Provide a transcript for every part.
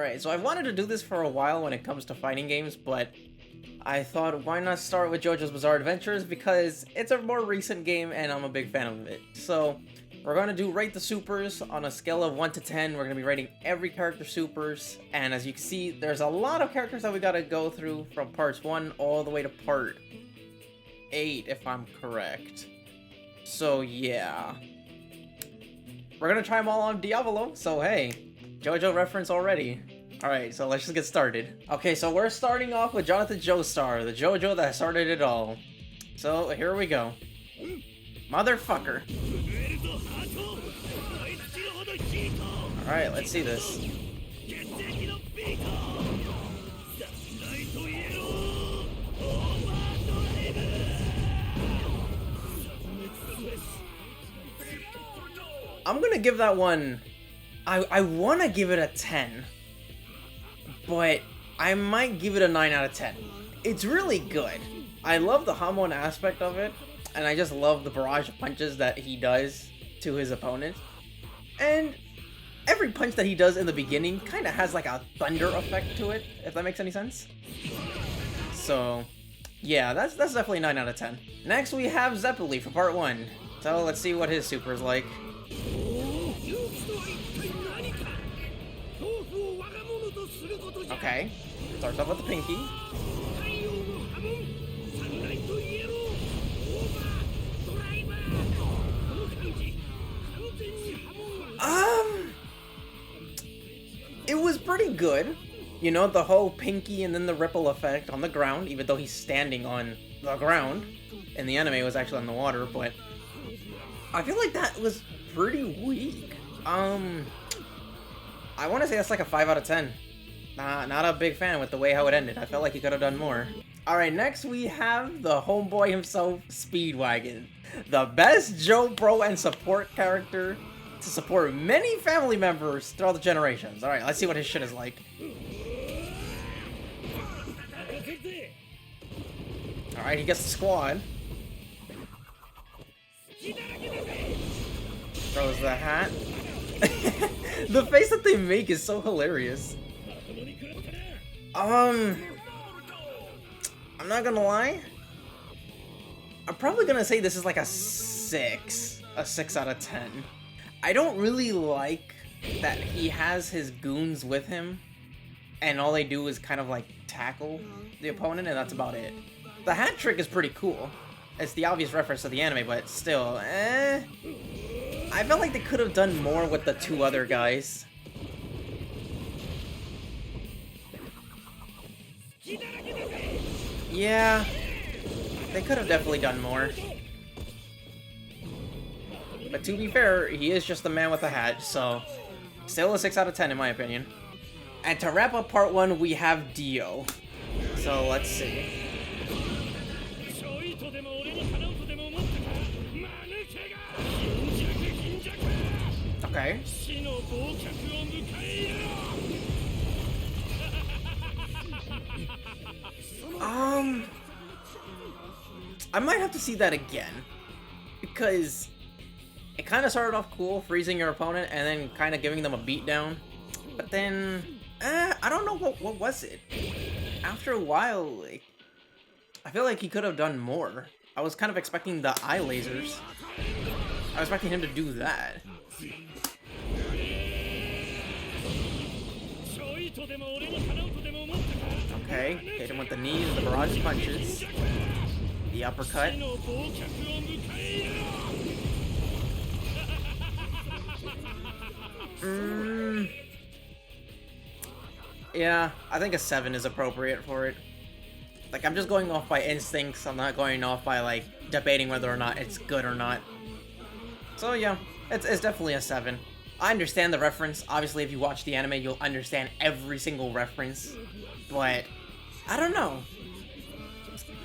Alright, so I've wanted to do this for a while when it comes to fighting games, but I thought why not start with JoJo's Bizarre Adventures because it's a more recent game and I'm a big fan of it. So we're going to do Rate the Supers on a scale of 1 to 10. We're going to be rating every character supers, and as you can see, there's a lot of characters that we got to go through from parts 1 all the way to part 8, if I'm correct. So yeah. We're going to try them all on Diavolo, so hey, JoJo reference already. Alright, so let's just get started. Okay, so we're starting off with Jonathan Joestar, the JoJo that started it all. So here we go. Motherfucker. Alright, let's see this. I'm gonna give that one... I wanna give it a 10. But I might give it a 9 out of 10. It's really good. I love the Hamon aspect of it, and I just love the barrage of punches that he does to his opponent. And every punch that he does in the beginning kind of has like a thunder effect to it, if that makes any sense. So, yeah, that's definitely a 9 out of 10. Next we have Zeppeli for part 1. So let's see what his super is like. Okay, starts off with the pinky. It was pretty good. You know, the whole pinky and then the ripple effect on the ground, even though he's standing on the ground. In the anime, it was actually on the water, but I feel like that was pretty weak. I want to say that's like a 5 out of 10. Not a big fan with the way how it ended. I felt like he could have done more. Alright, next we have the homeboy himself, Speedwagon. The best Joe Bro and support character to support many family members throughout the generations. Alright, let's see what his shit is like. Alright, he gets the squad. Throws the hat. The face that they make is so hilarious. I'm not gonna lie. I'm probably gonna say this is like a 6 out of 10. I don't really like that he has his goons with him, and all they do is kind of like tackle the opponent, and that's about it. The hat trick is pretty cool. It's the obvious reference to the anime, but still, I felt like they could have done more with the 2 other guys. Yeah, they could have definitely done more. But to be fair, he is just the man with the hat, so still a 6 out of 10 in my opinion. And to wrap up part 1, we have Dio. So let's see. Okay. I might have to see that again, because it kind of started off cool, freezing your opponent and then kind of giving them a beatdown, but then, I don't know what was it? After a while, like, I feel like he could have done more. I was kind of expecting the eye lasers. I was expecting him to do that. Okay, hit him with the knees, the barrage punches, the uppercut. Yeah, I think a 7 is appropriate for it. Like, I'm just going off by instincts, I'm not going off by, like, debating whether or not it's good or not. So yeah, it's definitely a 7. I understand the reference. Obviously, if you watch the anime, you'll understand every single reference. But I don't know.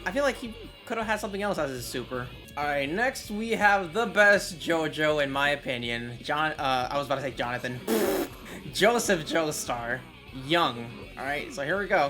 I feel like he could have had something else as his super. Alright, next we have the best JoJo, in my opinion. I was about to say Jonathan. Joseph Joestar. Young. Alright, so here we go.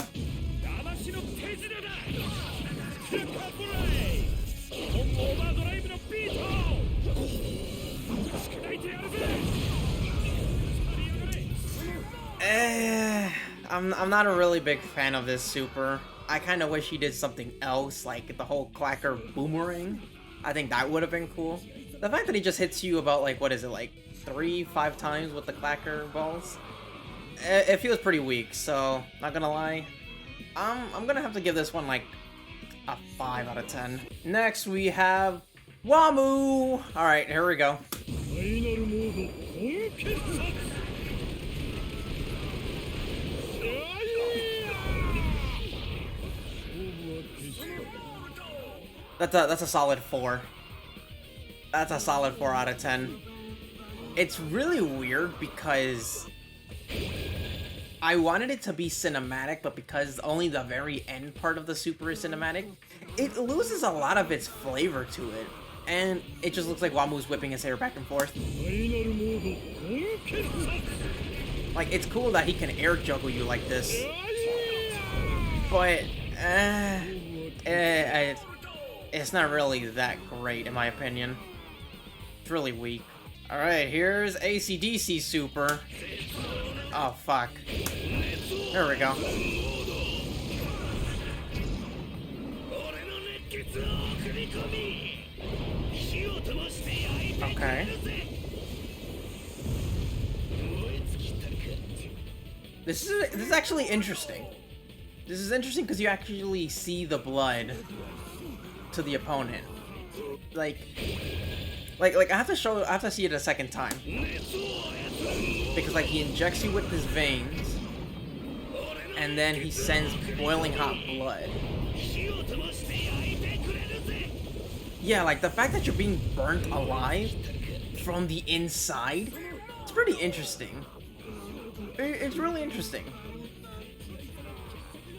I'm not a really big fan of this super. I kind of wish he did something else, like the whole clacker boomerang. I think that would have been cool. The fact that he just hits you about, like, what is it, like 3-5 times with the clacker balls? It feels pretty weak, so not gonna lie. I'm gonna have to give this one like a 5 out of 10. Next we have Wamu! Alright, here we go. That's a solid 4. That's a solid 4 out of 10. It's really weird because I wanted it to be cinematic, but because only the very end part of the super is cinematic, it loses a lot of its flavor to it. And it just looks like Wamu's whipping his hair back and forth. Like, it's cool that he can air juggle you like this. But, it's not really that great, in my opinion. It's really weak. Alright, here's AC/DC Super. Oh, fuck. There we go. Okay. This is actually interesting. This is interesting because you actually see the blood to the opponent. Like I have to see it a second time. Because like he injects you with his veins and then he sends boiling hot blood. Yeah, like the fact that you're being burnt alive from the inside, it's pretty interesting. It's really interesting.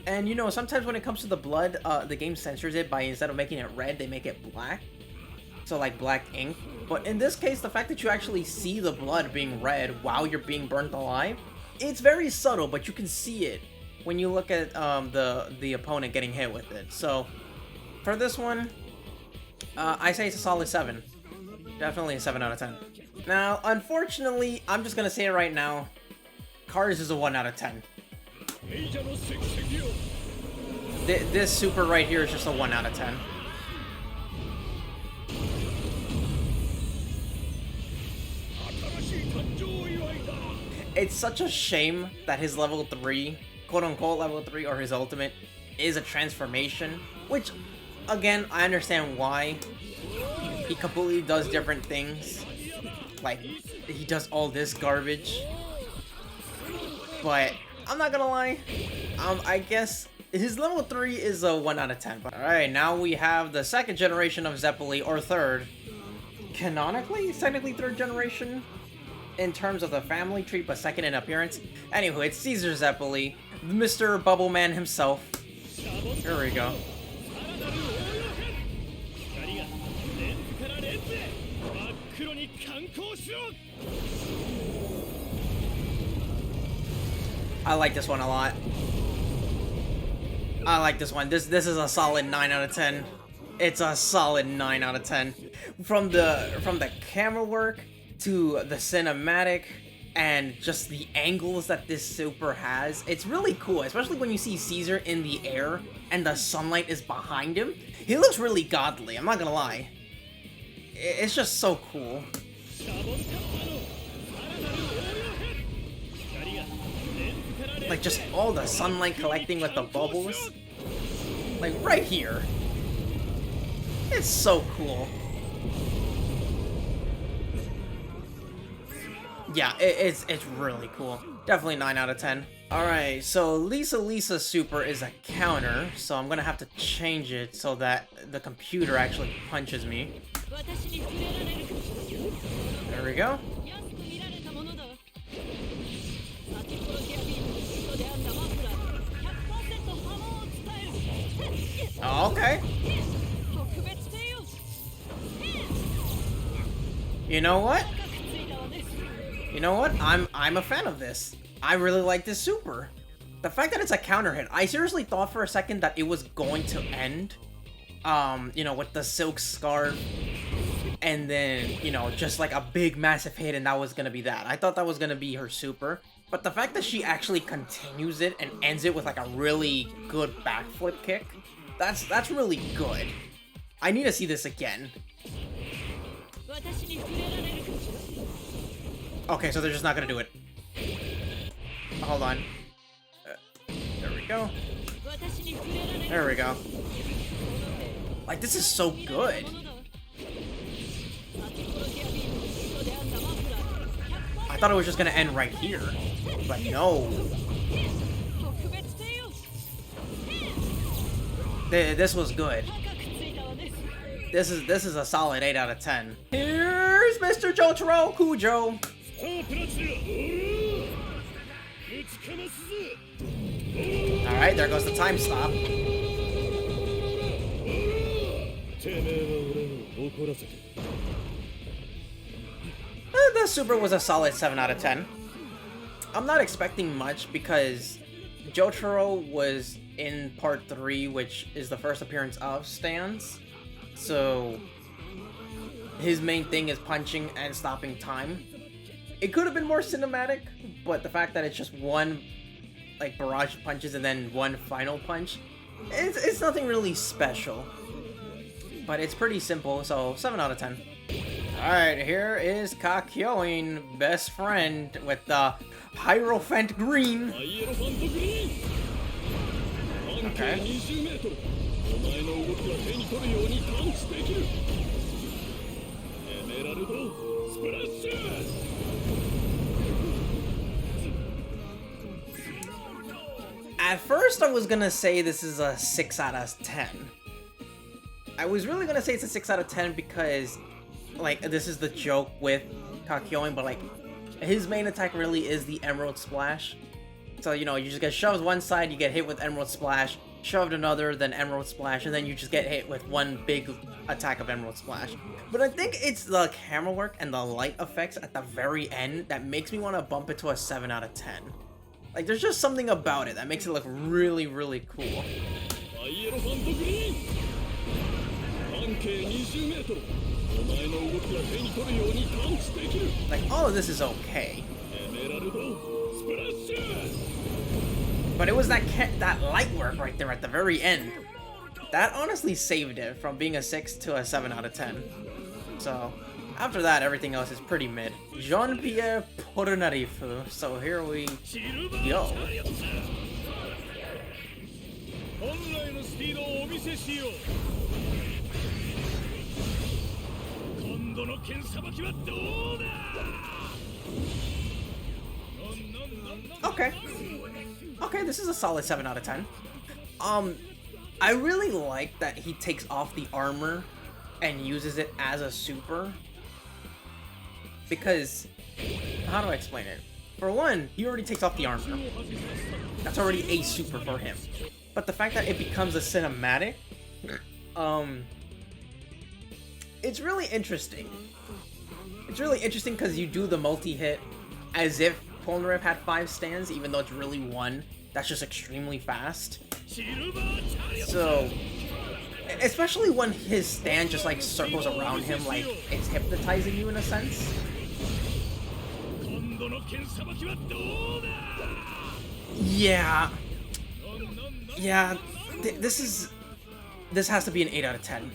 And you know, sometimes when it comes to the blood, the game censors it by, instead of making it red, they make it black. So like black ink. But in this case, the fact that you actually see the blood being red while you're being burnt alive, it's very subtle, but you can see it when you look at the opponent getting hit with it. So for this one, I say it's a solid 7. Definitely a 7 out of 10. Now, unfortunately, I'm just gonna say it right now, Cars is a 1 out of 10. This super right here is just a 1 out of 10. It's such a shame that his level 3, quote-unquote level 3, or his ultimate, is a transformation. Which, again, I understand why. He completely does different things. Like, he does all this garbage. But, I'm not gonna lie. I guess his level 3 is a 1 out of 10. Alright, now we have the second generation of Zeppeli, or third. Canonically, it's technically third generation in terms of the family tree, but second in appearance. Anyway, it's Caesar Zeppeli, Mr. Bubble Man himself. Here we go. I like this one a lot. I like this one. This is a solid 9 out of 10. It's a solid 9 out of 10. From the camera work to the cinematic and just the angles that this super has, it's really cool, especially when you see Caesar in the air and the sunlight is behind him. He looks really godly, I'm not gonna lie. It's just so cool. Like, just all the sunlight collecting with the bubbles. Like, right here. It's so cool. Yeah, it's really cool. Definitely 9 out of 10. Alright, so Lisa Super is a counter, so I'm gonna have to change it so that the computer actually punches me. There we go. Okay. You know what? You know what? I'm a fan of this. I really like this super. The fact that it's a counter hit, I seriously thought for a second that it was going to end, you know, with the silk scarf, and then, you know, just like a big massive hit, and that was gonna be that. I thought that was gonna be her super, But the fact that she actually continues it and ends it with like a really good backflip kick, that's really good. I need to see this again. Okay, so they're just not gonna do it. Hold on. There we go. There we go. Like, this is so good. I thought it was just gonna end right here, but no. This was good. This is a solid 8 out of 10. Here's Mr. Jotaro Kujo. Alright, there goes the time stop. The Super was a solid 7 out of 10. I'm not expecting much because Jotaro was in part 3, which is the first appearance of Stans. So his main thing is punching and stopping time. It could have been more cinematic, but the fact that it's just one like barrage of punches and then one final punch, it's nothing really special. But it's pretty simple, so 7 out of 10. Alright, here is Kakyoin, best friend, with the Hierophant Green. Okay. At first I was gonna say this is a 6 out of 10. I was really gonna say it's a 6 out of 10 because, like, this is the joke with Kakyoin, but like, his main attack really is the Emerald Splash. So, you know, you just get shoved one side, you get hit with Emerald Splash, shoved another, then Emerald Splash, and then you just get hit with one big attack of Emerald Splash. But I think it's the camera work and the light effects at the very end that makes me want to bump it to a 7 out of 10. Like, there's just something about it that makes it look really, really cool. Like, all of this is okay. But it was that light work right there at the very end that honestly saved it from being a 6 to a 7 out of 10. So after that, everything else is pretty mid. Jean-Pierre Polnareff. So here we go. Okay, this is a solid 7 out of 10. I really like that he takes off the armor and uses it as a super. Because, how do I explain it? For one, he already takes off the armor. That's already a super for him. But the fact that it becomes a cinematic, it's really interesting. It's really interesting because you do the multi-hit as if Polnareff had 5 stands, even though it's really 1. That's just extremely fast. So, especially when his stand just like circles around him like it's hypnotizing you in a sense. Yeah. This has to be an 8 out of 10.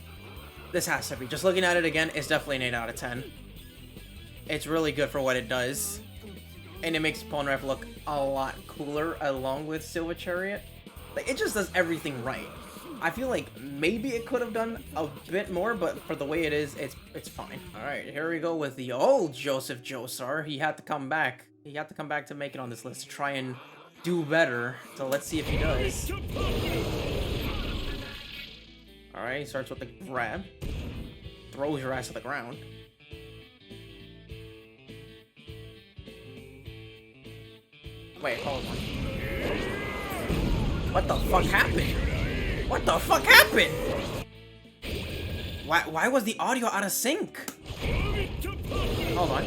This has to be. Just looking at it again, it's definitely an 8 out of 10. It's really good for what it does. And it makes Polnareff look a lot cooler along with Silver Chariot. Like, it just does everything right. I feel like maybe it could have done a bit more, but for the way it is, it's fine. Alright, here we go with the old Joseph Joestar. He had to come back. He had to come back to make it on this list to try and do better. So let's see if he does. Alright, he starts with the grab. Throws your ass to the ground. Wait, hold on. What the fuck happened? What the fuck happened? Why was the audio out of sync? Hold on.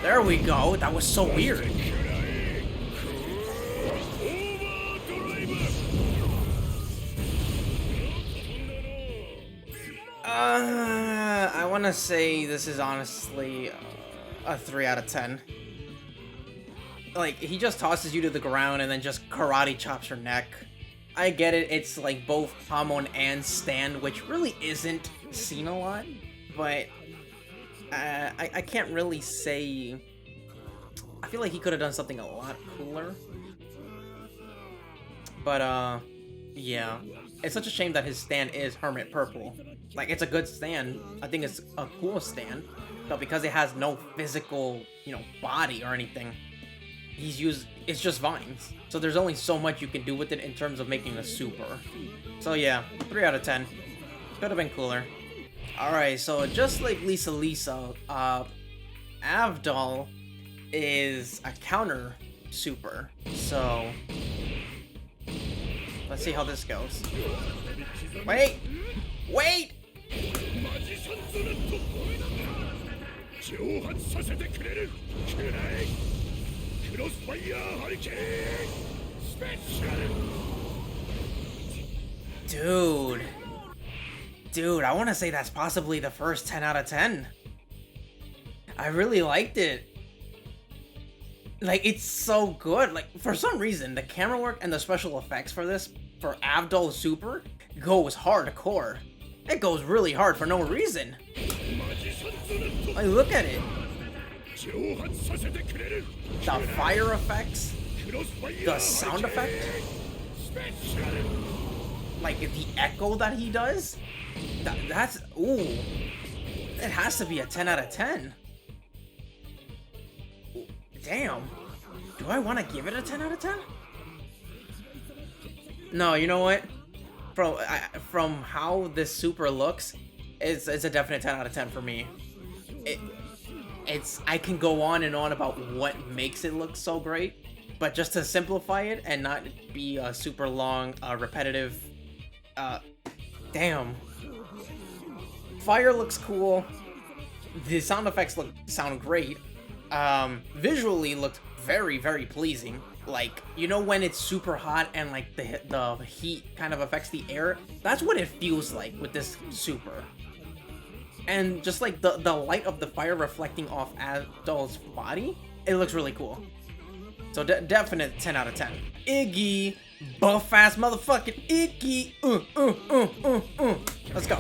There we go. That was so weird. I want to say this is honestly A 3 out of 10. Like, he just tosses you to the ground and then just karate chops your neck. I get it, it's like both Hamon and stand, which really isn't seen a lot, but I can't really say. I feel like he could have done something a lot cooler. But yeah, it's such a shame that his stand is Hermit Purple. Like, it's a good stand. I think it's a cool stand, but because it has no physical, body or anything, it's just vines. So there's only so much you can do with it in terms of making a super. So yeah, 3 out of 10. Could have been cooler. Alright, so just like Lisa, Avdol is a counter super. So let's see how this goes. Wait! Wait! Dude, I want to say that's possibly the first 10 out of 10. I really liked it. Like, it's so good. Like, for some reason, the camera work and the special effects for this, for Avdol Super, goes hardcore. It goes really hard for no reason. Like, look at it. The fire effects, the sound effect, like the echo that he does, that's, ooh, it has to be a 10 out of 10. Damn, do I want to give it a 10 out of 10? No, you know what? From how this super looks, it's a definite 10 out of 10 for me. I can go on and on about what makes it look so great, but just to simplify it and not be a super long, repetitive, damn. Fire looks cool. The sound effects sound great. Visually looked very, very pleasing. Like, when it's super hot and like the heat kind of affects the air, that's what it feels like with this super. And just like the light of the fire reflecting off Avdol's body, it looks really cool. So definite 10 out of 10. Iggy, buff ass motherfucking Iggy. Let's go.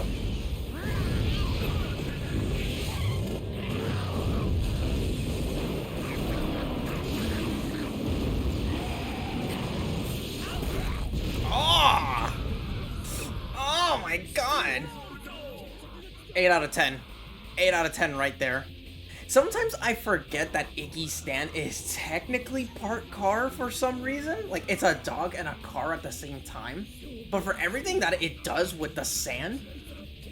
Oh my god. 8 out of 10. 8 out of 10 right there. Sometimes I forget that Iggy's stand is technically part car for some reason. Like, it's a dog and a car at the same time. But for everything that it does with the sand,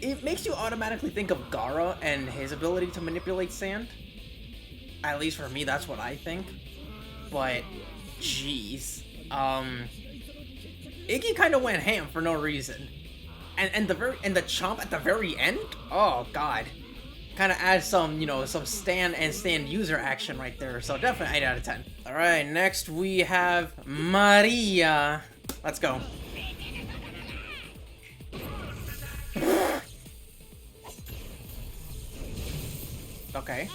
it makes you automatically think of Gaara and his ability to manipulate sand. At least for me, that's what I think. But, jeez. Iggy kind of went ham for no reason. And the chomp at the very end, oh god, kind of adds some some stand user action right there. So definitely 8 out of 10. All right, next we have Maria. Let's go. Okay.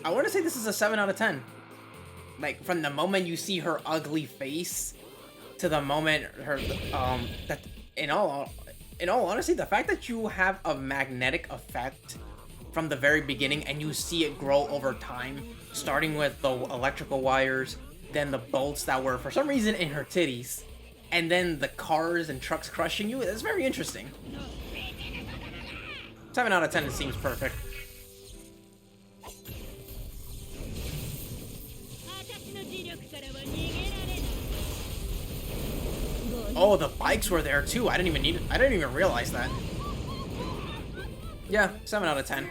I want to say this is a 7 out of 10. Like, from the moment you see her ugly face to the moment that in all honesty, the fact that you have a magnetic effect from the very beginning and you see it grow over time, starting with the electrical wires, then the bolts that were for some reason in her titties, and then the cars and trucks crushing you, it's very interesting. 7 out of 10, it seems perfect. Oh, the bikes were there too. I didn't even realize that. Yeah, 7 out of 10.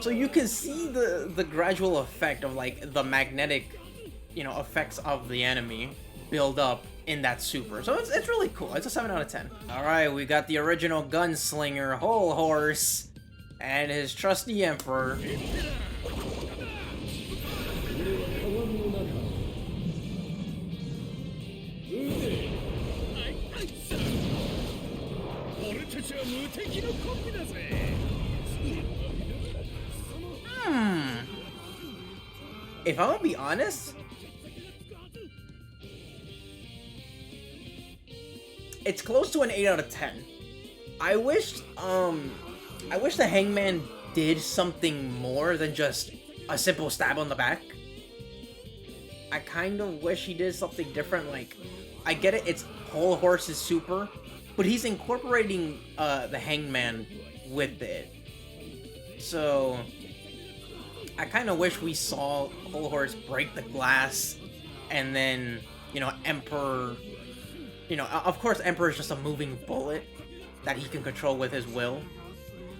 So you can see the gradual effect of like the magnetic, effects of the enemy build up in that super. So it's really cool. It's a 7 out of 10. All right, we got the original gunslinger, Whole Horse, and his trusty emperor. Hmm. If I'm gonna be honest, it's close to an 8 out of 10. I wish the Hangman did something more than just a simple stab on the back. I kind of wish he did something different. Like, I get it, it's Whole Horse's super, but he's incorporating the Hangman with it. So I kind of wish we saw Whole Horse break the glass, and then, you know, Emperor, you know, of course Emperor is just a moving bullet that he can control with his will.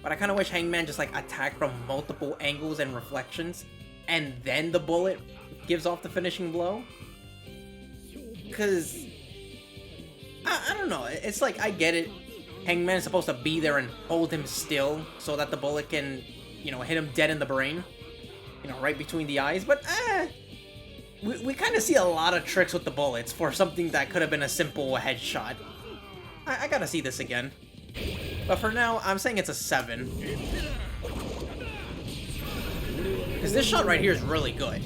But I kind of wish Hangman just like attacked from multiple angles and reflections, and then the bullet gives off the finishing blow. Cause I don't know, it's like, I get it, Hangman is supposed to be there and hold him still so that the bullet can, you know, hit him dead in the brain, you know, right between the eyes, but we kind of see a lot of tricks with the bullets for something that could have been a simple headshot. I gotta see this again. But for now, I'm saying it's a 7. Because this shot right here is really good.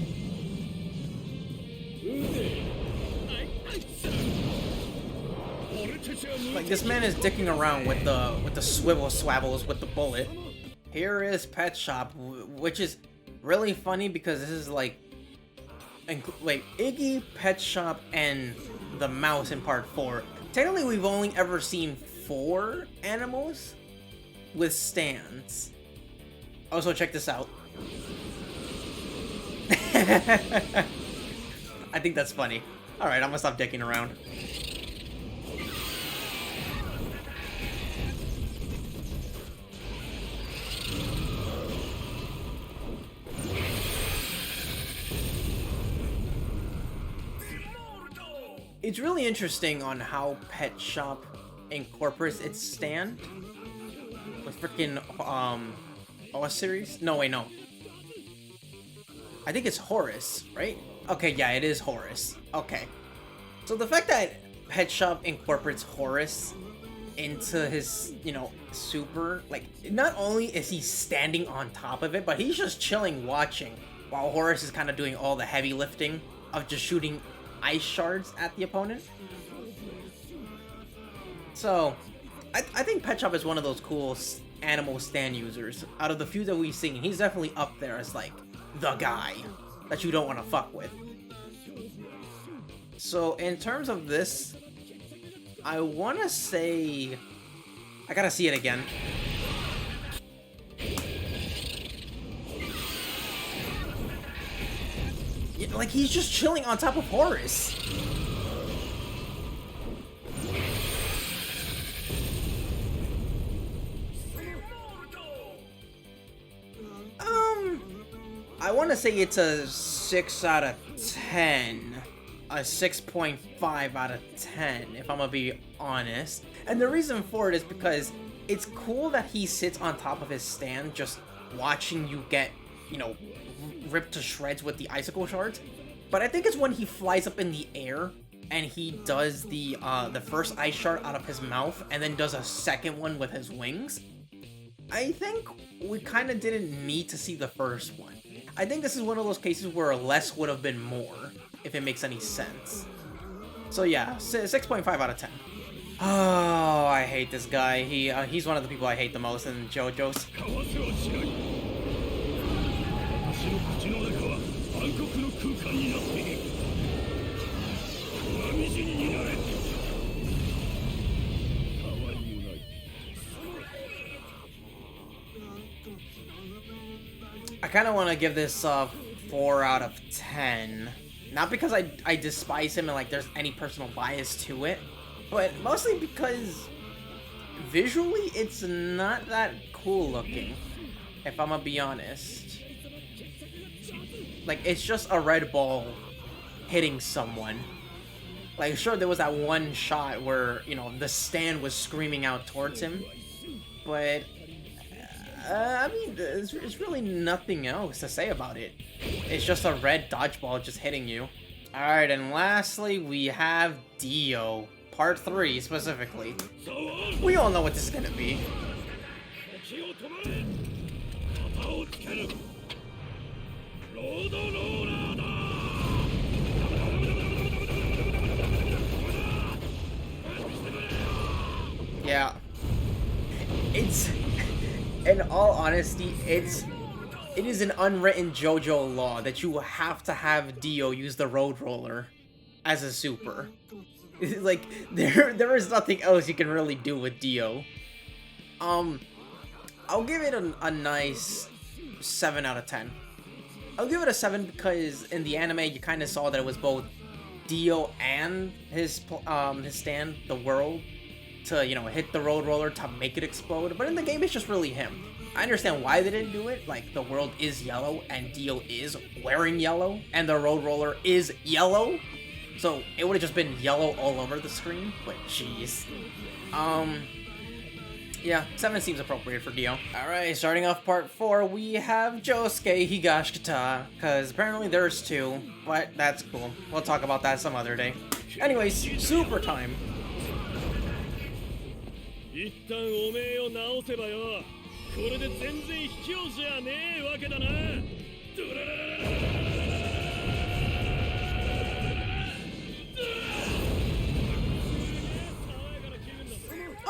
Like, this man is dicking around with the swivel swabbles with the bullet. Here is Pet Shop, which is really funny because this is like Iggy, Pet Shop, and the mouse in part 4. Technically, we've only ever seen 4 animals with stands. Also, check this out. I think that's funny. Alright, I'm gonna stop dicking around. It's really interesting on how Pet Shop incorporates its stand with freaking OS series. No, wait, no. I think it's Horus, right? Okay, yeah, it is Horus. Okay. So the fact that Pet Shop incorporates Horus into his, you know, super, like, not only is he standing on top of it, but he's just chilling watching while Horus is kind of doing all the heavy lifting of just shooting ice shards at the opponent. So I think Pet Shop is one of those cool animal stand users. Out of the few that we've seen, he's definitely up there as like the guy that you don't want to fuck with. So in terms of this, I want to say, I gotta see it again. Yeah, like, he's just chilling on top of Horus. I want to say it's a 6 out of 10. A 6.5 out of 10, if I'm gonna be honest. And the reason for it is because it's cool that he sits on top of his stand just watching you get, you know, ripped to shreds with the icicle shards. But I think it's when he flies up in the air and he does the first ice shard out of his mouth and then does a second one with his wings. I think we kind of didn't need to see the first one. I think this is one of those cases where less would have been more, if it makes any sense. So yeah, 6.5 out of 10. Oh, I hate this guy. He's one of the people I hate the most in Jojo's. I kind of want to give this 4 out of 10. Not because I despise him and like there's any personal bias to it, but mostly because visually it's not that cool looking, if I'm gonna be honest. Like, it's just a red ball hitting someone. Like, sure, there was that one shot where, you know, the stand was screaming out towards him, but I mean, there's really nothing else to say about it. It's just a red dodgeball just hitting you. Alright, and lastly, we have Dio, Part 3, specifically. We all know what this is gonna be. Yeah. It's... In all honesty, it is an unwritten Jojo law that you have to have Dio use the Road Roller as a super. Like, there is nothing else you can really do with Dio. I'll give it a nice 7 out of 10. I'll give it a 7 because in the anime you kind of saw that it was both Dio and his stand, the world, to, you know, hit the Road Roller to make it explode. But in the game, it's just really him. I understand why they didn't do it. Like, the world is yellow and Dio is wearing yellow and the Road Roller is yellow. So it would have just been yellow all over the screen. But jeez. Yeah, 7 seems appropriate for Dio. Alright, starting off part 4, we have Josuke Higashikata, because apparently there's 2, but that's cool. We'll talk about that some other day. Anyways, super time.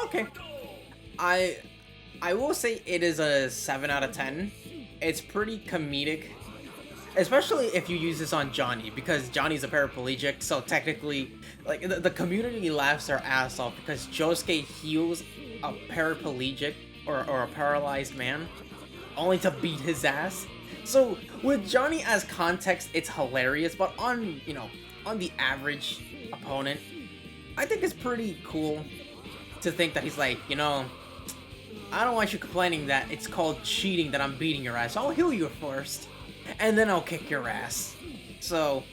Okay. I will say it is a 7 out of 10. It's pretty comedic, especially if you use this on Johnny, because Johnny's a paraplegic, so technically, like, the community laughs their ass off because Josuke heals a paraplegic or a paralyzed man only to beat his ass. So with Johnny as context, it's hilarious, but on, you know, on the average opponent, I think it's pretty cool to think that he's like, you know, I don't want you complaining that it's called cheating that I'm beating your ass. I'll heal you first, and then I'll kick your ass. So,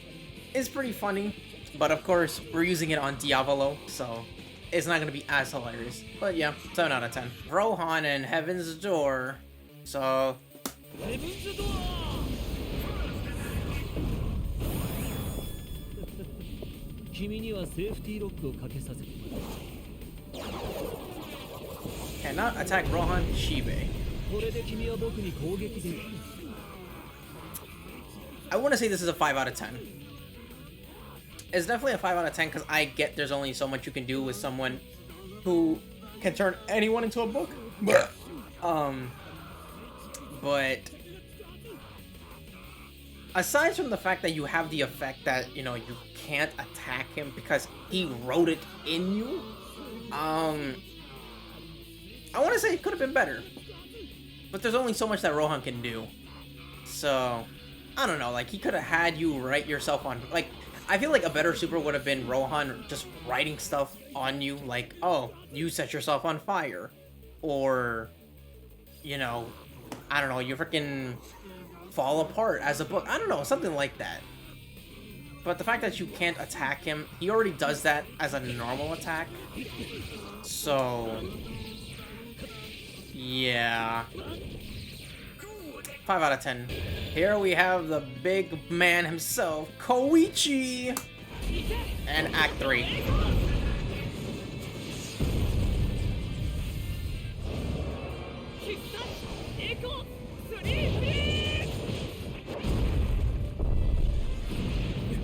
it's pretty funny, but of course, we're using it on Diavolo, so it's not gonna be as hilarious. But yeah, 7 out of 10. Rohan and Heaven's Door. So... Heaven's Door! Cannot attack Rohan Shibe. I want to say this is a 5 out of 10. It's definitely a 5 out of 10 because I get there's only so much you can do with someone who can turn anyone into a book. But aside from the fact that you have the effect that, you know, you can't attack him because he wrote it in you, I want to say it could have been better, but there's only so much that Rohan can do. So, I don't know, like, he could have had you write yourself on, like, I feel like a better super would have been Rohan just writing stuff on you, like, oh, you set yourself on fire, or, you know, I don't know, you freaking fall apart as a book, I don't know, something like that. But the fact that you can't attack him, he already does that as a normal attack, so... yeah. 5 out of 10. Here we have the big man himself, Koichi! And Act 3.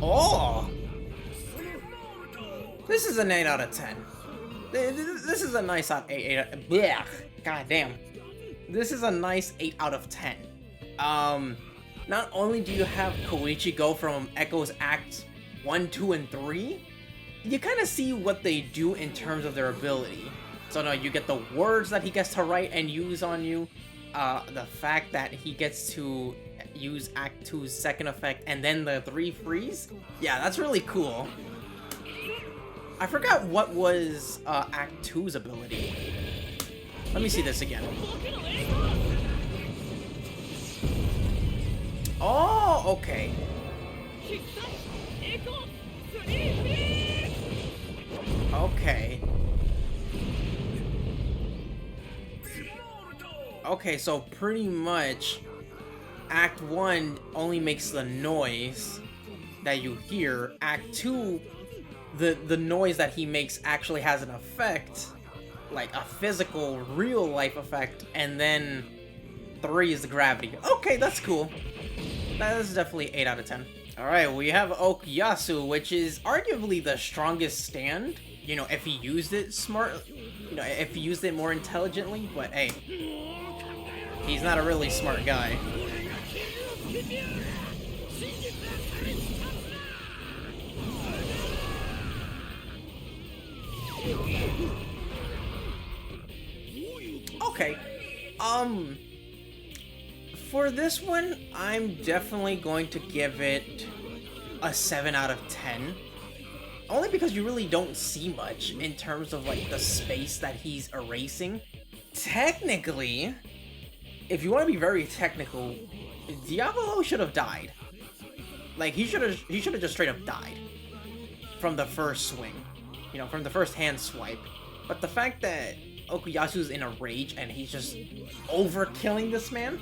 Oh! This is an 8 out of 10. This is a nice 8 blech. God damn. This is a nice 8 out of 10. Not only do you have Koichi go from Echo's Acts 1, 2, and 3, you kind of see what they do in terms of their ability. So now you get the words that he gets to write and use on you, the fact that he gets to use Act 2's second effect, and then the 3 freeze. Yeah, that's really cool. I forgot what was Act 2's ability. Let me see this again. Oh, okay. Okay. Okay, so pretty much Act 1 only makes the noise that you hear. Act 2, the noise that he makes actually has an effect, like a physical, real life effect, and then 3 is the gravity. Okay, that's cool. That is definitely 8 out of 10. Alright, we have Okuyasu, which is arguably the strongest stand. You know, if he used it smart, you know, if he used it more intelligently, but hey, he's not a really smart guy. Okay, for this one, I'm definitely going to give it a 7 out of 10. Only because you really don't see much in terms of, like, the space that he's erasing. Technically, if you want to be very technical, Diavolo should have died. Like, he should have just straight up died from the first swing. You know, from the first hand swipe. But the fact that Okuyasu's in a rage and he's just overkilling this man,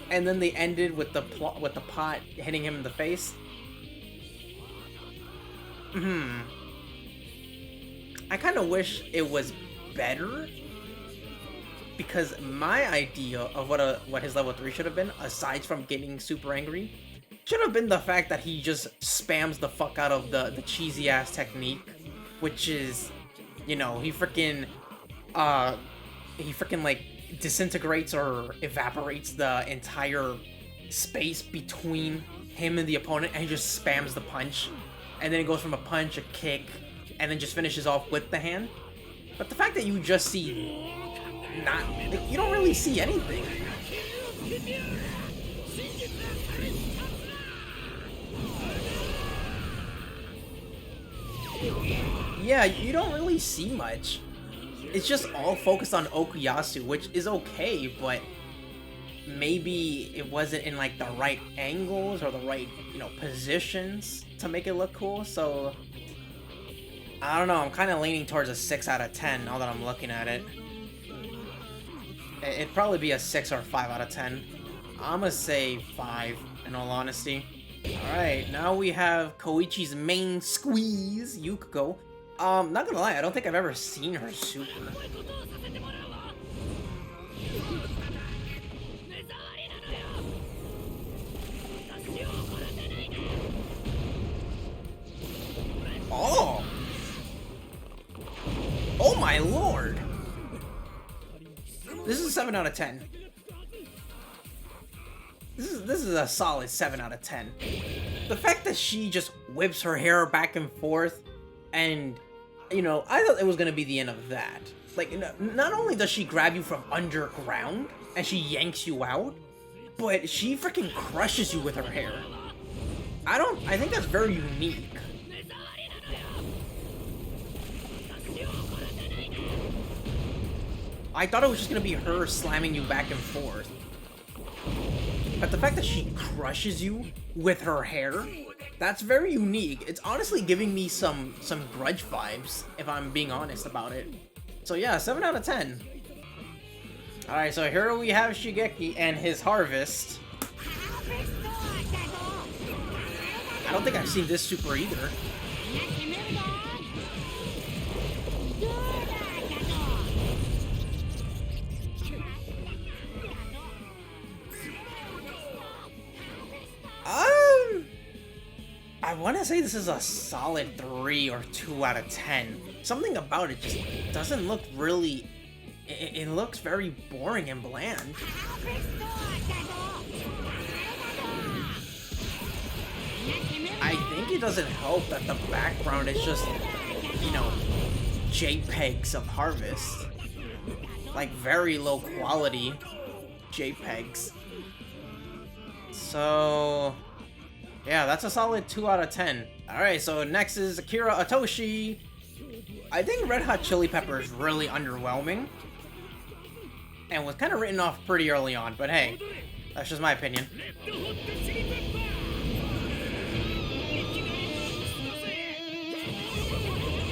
and then they ended with the pot hitting him in the face. I kind of wish it was better, because my idea of what his level 3 should have been, aside from getting super angry, should have been the fact that he just spams the fuck out of the cheesy ass technique, which is, you know, he freaking like disintegrates or evaporates the entire space between him and the opponent, and he just spams the punch, and then it goes from a punch, a kick, and then just finishes off with the hand. But the fact that you just see you don't really see anything. Yeah, you don't really see much. It's just all focused on Okuyasu, which is okay, but maybe it wasn't in, like, the right angles or the right, you know, positions to make it look cool. So I don't know, I'm kind of leaning towards a 6 out of 10 now that I'm looking at it. It'd probably be a 6 or 5 out of 10. I'm gonna say 5, in all honesty. Alright, now we have Koichi's main squeeze, Yukuko. Not gonna lie, I don't think I've ever seen her super. Oh! Oh my lord! This is a 7 out of 10. This is a solid 7 out of 10. The fact that she just whips her hair back and forth, and, you know, I thought it was gonna be the end of that. Like, not only does she grab you from underground, and she yanks you out, but she freaking crushes you with her hair. I think that's very unique. I thought it was just gonna be her slamming you back and forth. But the fact that she crushes you with her hair, that's very unique. It's honestly giving me some Grudge vibes, if I'm being honest about it. So yeah, 7 out of 10. Alright, so here we have Shigeki and his harvest. I don't think I've seen this super either. I want to say this is a solid 3 or 2 out of 10. Something about it just doesn't look really... It looks very boring and bland. I think it doesn't help that the background is just, you know, JPEGs of Harvest. Like, very low quality JPEGs. So... yeah, that's a solid 2 out of 10. Alright, so next is Akira Atoshi. I think Red Hot Chili Pepper is really underwhelming, and was kind of written off pretty early on, but hey, that's just my opinion.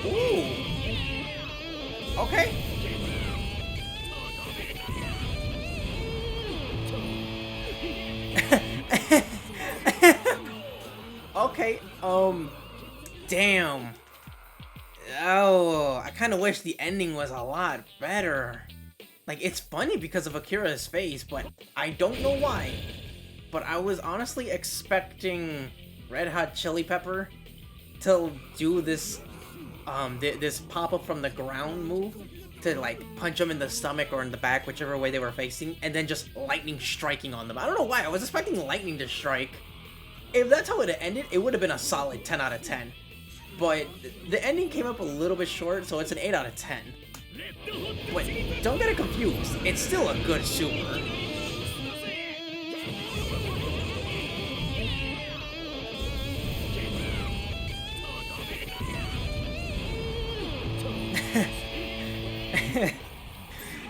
Ooh. Okay. Okay, damn. Oh, I kind of wish the ending was a lot better. Like, it's funny because of Akira's face, but I don't know why. But I was honestly expecting Red Hot Chili Pepper to do this, this pop-up from the ground move to, like, punch them in the stomach or in the back, whichever way they were facing, and then just lightning striking on them. I don't know why, I was expecting lightning to strike. If that's how it ended, it would have been a solid 10 out of 10. But the ending came up a little bit short, so it's an 8 out of 10. But don't get it confused, it's still a good super.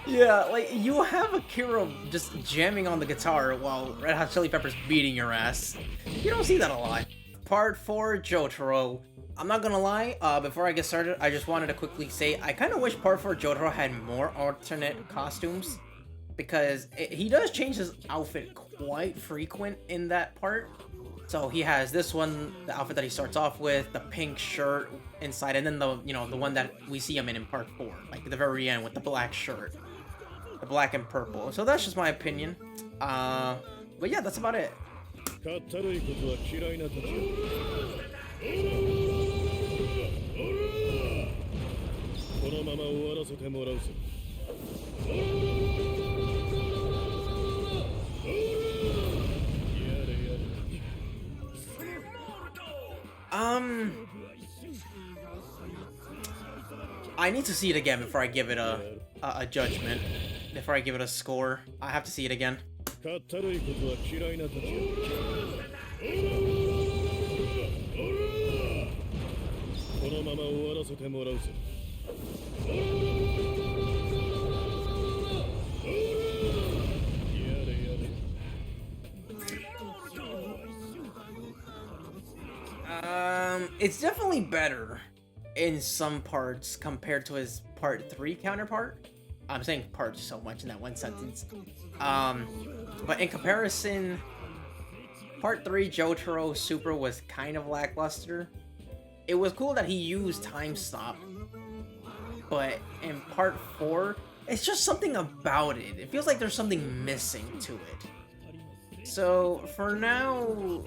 Yeah, like, you have Akira just jamming on the guitar while Red Hot Chili Peppers beating your ass. You don't see that a lot. Part 4, Jotaro. I'm not gonna lie, before I get started, I just wanted to quickly say, I kind of wish Part 4 Jotaro had more alternate costumes, because he does change his outfit quite frequent in that part. So he has this one, the outfit that he starts off with, the pink shirt inside, and then the, you know, the one that we see him in Part 4, like at the very end with the black shirt. The black and purple. So that's just my opinion. But yeah, that's about it. I need to see it again before I give it a judgment. Before I give it a score, I have to see it again. It's definitely better in some parts compared to his Part 3 counterpart. I'm saying part so much in that one sentence. But in comparison, Part 3 Jotaro Super was kind of lackluster. It was cool that he used Time Stop, but in Part 4, it's just something about it. It feels like there's something missing to it. So for now,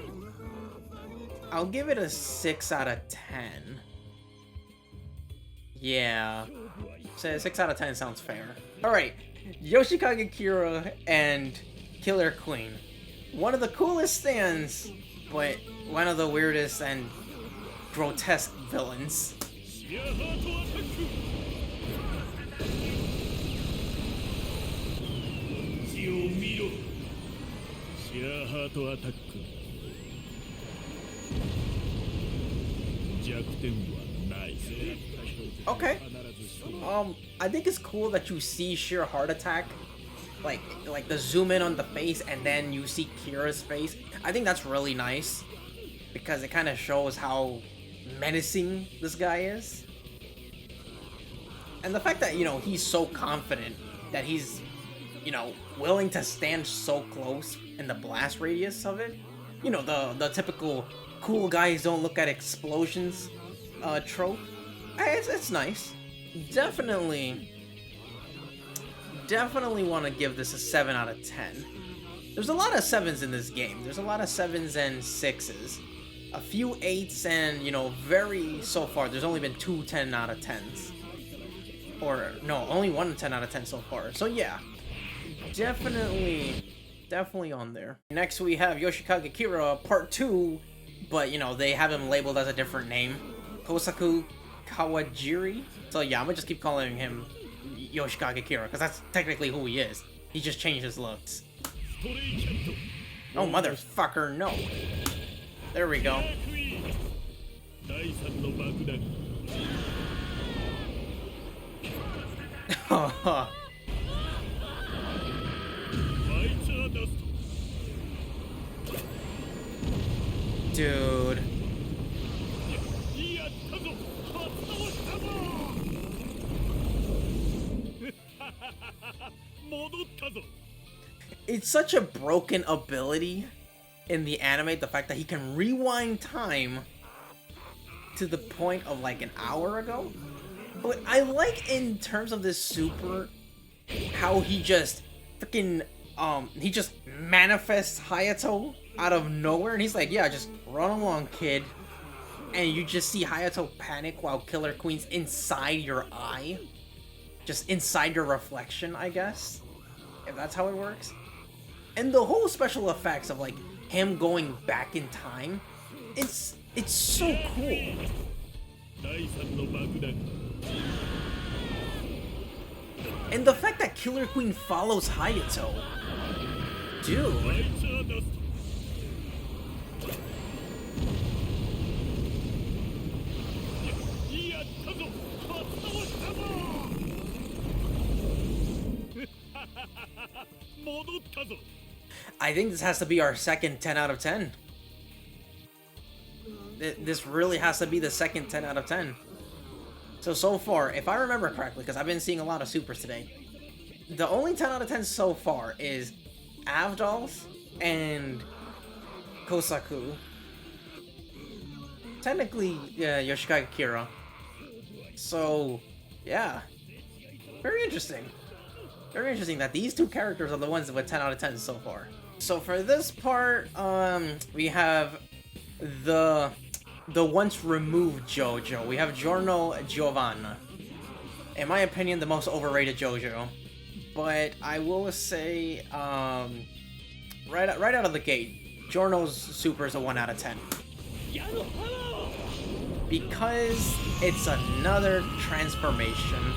I'll give it a 6 out of 10. Yeah. So 6 out of 10 sounds fair. Alright, Yoshikage Kira and Killer Queen. One of the coolest stands, but one of the weirdest and grotesque villains. Okay. I think it's cool that you see sheer heart attack, like the zoom in on the face and then you see Kira's face. I think that's really nice because it kind of shows how menacing this guy is. And the fact that, you know, he's so confident that he's, you know, willing to stand so close in the blast radius of it. You know, the typical cool guys don't look at explosions trope. It's nice. Definitely want to give this a 7 out of 10. There's a lot of 7s in this game. There's a lot of 7s and 6s. A few 8s and, you know, so far, there's only been 2 10 out of 10s. Or, no, only 1 10 out of 10 so far. So yeah, definitely on there. Next we have Yoshikage Kira Part 2, but, you know, they have him labeled as a different name. Kosaku Kawajiri. So yeah, I'm gonna just keep calling him Yoshikage Kira, because that's technically who he is. He just changed his looks. Oh, motherfucker, no. There we go. Dude. It's such a broken ability in the anime, the fact that he can rewind time to the point of like an hour ago. But I like in terms of this super how he just freaking he just manifests Hayato out of nowhere, and he's like, yeah, just run along, kid. And you just see Hayato panic while Killer Queen's inside your eye. Just inside your reflection, I guess. If that's how it works. And the whole special effects of like him going back in time, it's so cool. And the fact that Killer Queen follows Hayato, dude. I think this has to be our second 10 out of 10. This really has to be the second 10 out of 10. So far, if I remember correctly, because I've been seeing a lot of supers today, the only 10 out of 10 so far is Avdol's and Kosaku. Technically, Yoshikage Kira. So, yeah. Very interesting. Very interesting that these two characters are the ones with 10 out of 10 so far. So for this part, we have the once removed Jojo. We have Giorno Giovanna. In my opinion, the most overrated Jojo. But I will say, right out of the gate, Giorno's super is a 1 out of 10. Because it's another transformation.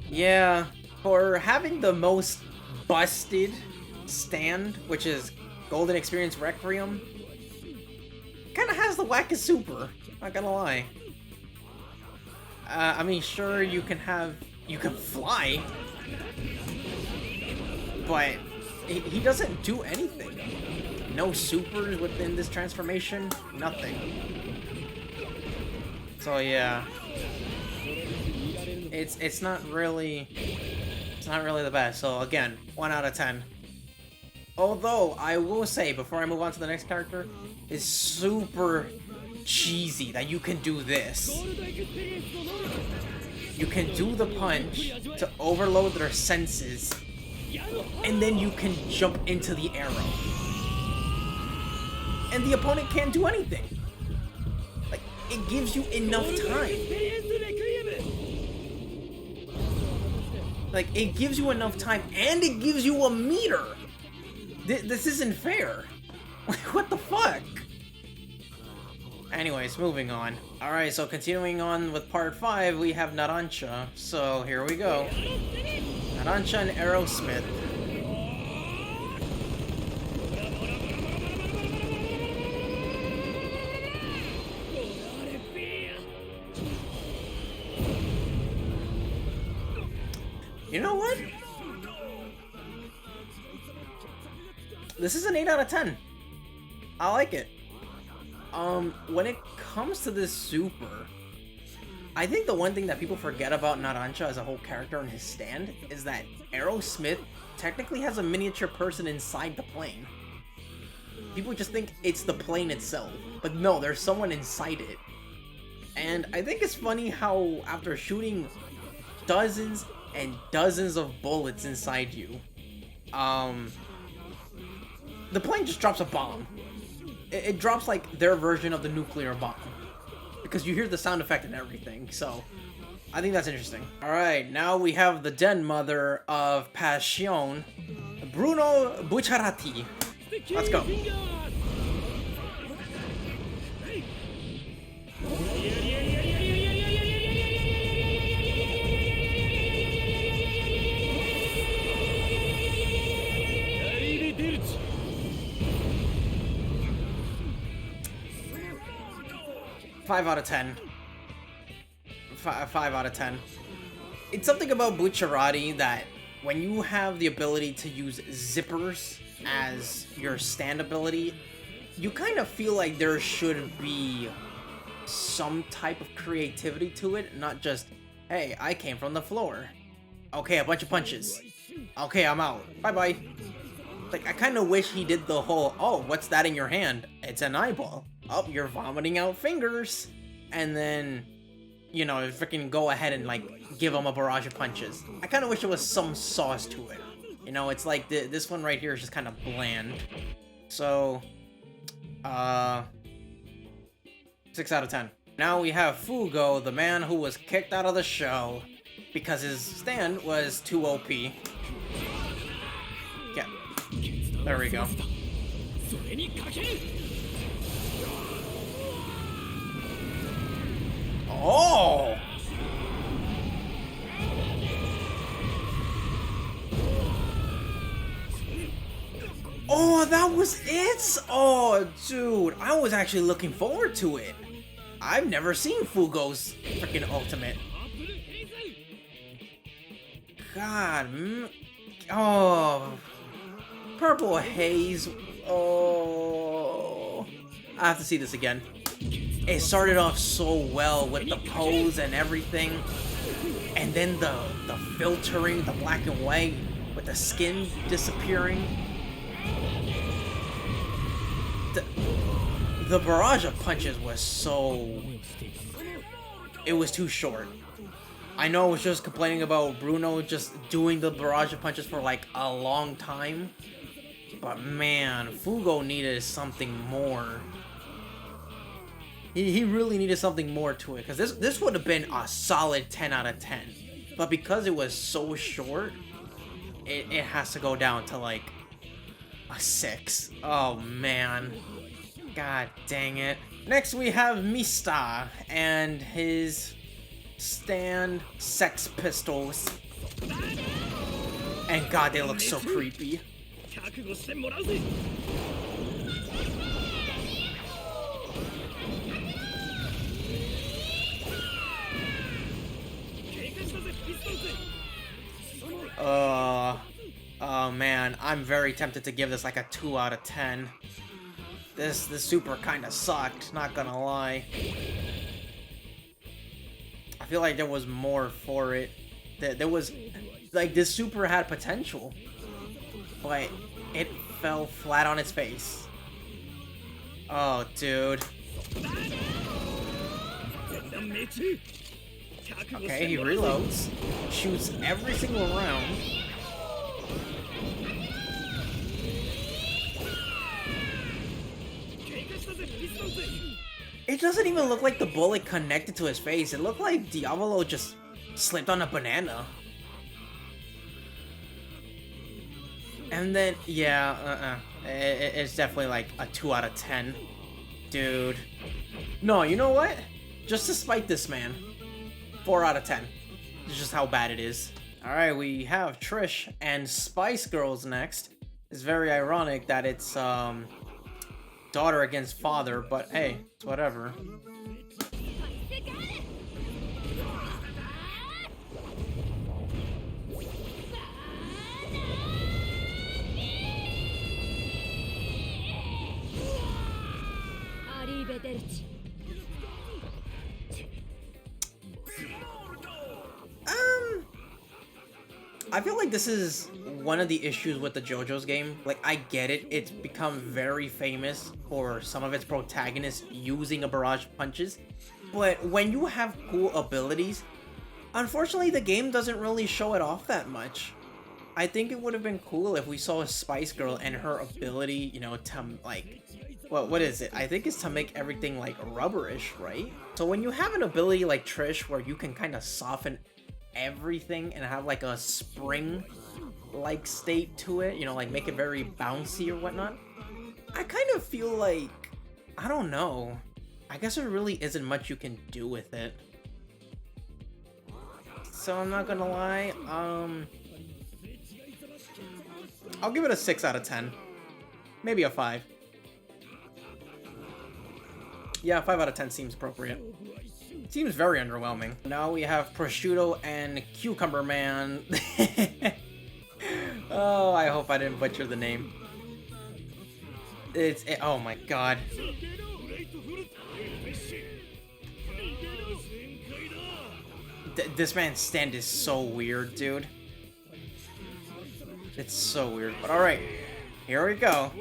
Yeah, for having the most busted stand, which is Golden Experience Requiem, kind of has the wackest super, not gonna lie. I mean, sure, you can fly, but he doesn't do anything. No supers within this transformation, nothing. So yeah, it's not really the best. So again, 1 out of 10. Although I will say, before I move on to the next character, it's super cheesy that you can do this. You can do the punch to overload their senses, and then you can jump into the arrow. And the opponent can't do anything. Like, it gives you enough time. Like, it gives you enough time, and it gives you a meter. This isn't fair. Like, what the fuck? Anyways, moving on. Alright, so continuing on with part 5, we have Narancia. So, here we go. Narancia and Aerosmith. You know what? This is an 8 out of 10. I like it. When it comes to this super, I think the one thing that people forget about Narancia as a whole character and his stand is that Aerosmith technically has a miniature person inside the plane. People just think it's the plane itself, but no, there's someone inside it. And I think it's funny how after shooting dozens and dozens of bullets inside you, the plane just drops a bomb. It drops like their version of the nuclear bomb, because you hear the sound effect and everything. So I think that's interesting. All right, now we have the den mother of Passion, Bruno Bucciarati. Let's go. Five out of 10. 5 out of 10. It's something about Bucciarati that when you have the ability to use zippers as your stand ability, you kind of feel like there should be some type of creativity to it, not just, hey, I came from the floor. Okay, a bunch of punches. Okay, I'm out. Bye-bye. Like, I kind of wish he did the whole, oh, what's that in your hand? It's an eyeball. Oh, you're vomiting out fingers. And then, you know, freaking go ahead and, like, give him a barrage of punches. I kind of wish there was some sauce to it. You know, it's like this one right here is just kind of bland. So, 6 out of 10. Now we have Fugo, the man who was kicked out of the show because his stand was too OP. Yeah. There we go. Oh! Oh, that was it? Oh, dude, I was actually looking forward to it. I've never seen Fugo's freaking ultimate. God, oh, purple haze. Oh, I have to see this again. It started off so well with the pose and everything, and then the filtering, the black and white with the skin disappearing. The barrage of punches was so... It was too short. I know I was just complaining about Bruno just doing the barrage of punches for like a long time. But man, Fugo needed something more. He really needed something more to it. Because this would have been a solid 10 out of 10. But because it was so short, it has to go down to like a 6. Oh man. God dang it. Next we have Mista and his stand Sex Pistols. And god, they look so creepy. Oh man, I'm very tempted to give this like a 2 out of 10. This super kinda sucked, not gonna lie. I feel like there was more for it. There was, like, this super had potential. But it fell flat on its face. Oh, dude. Okay, he reloads. Shoots every single round. It doesn't even look like the bullet connected to his face. It looked like Diavolo just slipped on a banana. And then, yeah, it's definitely like a 2 out of 10. Dude. No, you know what? Just to spite this man. 4 out of 10. It's just how bad it is. Alright, we have Trish and Spice Girls next. It's very ironic that it's, daughter against father, but hey, it's whatever. I feel like this is one of the issues with the JoJo's game. Like, I get it, it's become very famous for some of its protagonists using a barrage of punches, but when you have cool abilities, unfortunately the game doesn't really show it off that much. I think it would have been cool if we saw a Spice Girl and her ability, you know, to like, what is it? I think it's to make everything like rubberish, right? So when you have an ability like Trish where you can kind of soften everything and have like a spring like state to it, you know, like make it very bouncy or whatnot, I kind of feel like, I don't know, I guess there really isn't much you can do with it. So I'm not gonna lie, I'll give it a 6 out of 10, maybe a 5. Yeah, 5 out of 10 seems appropriate. Seems very underwhelming. Now we have Prosciutto and Cucumber Man. Oh, I hope I didn't butcher the name. Oh my god. This man's stand is so weird, dude. It's so weird, but alright. Here we go.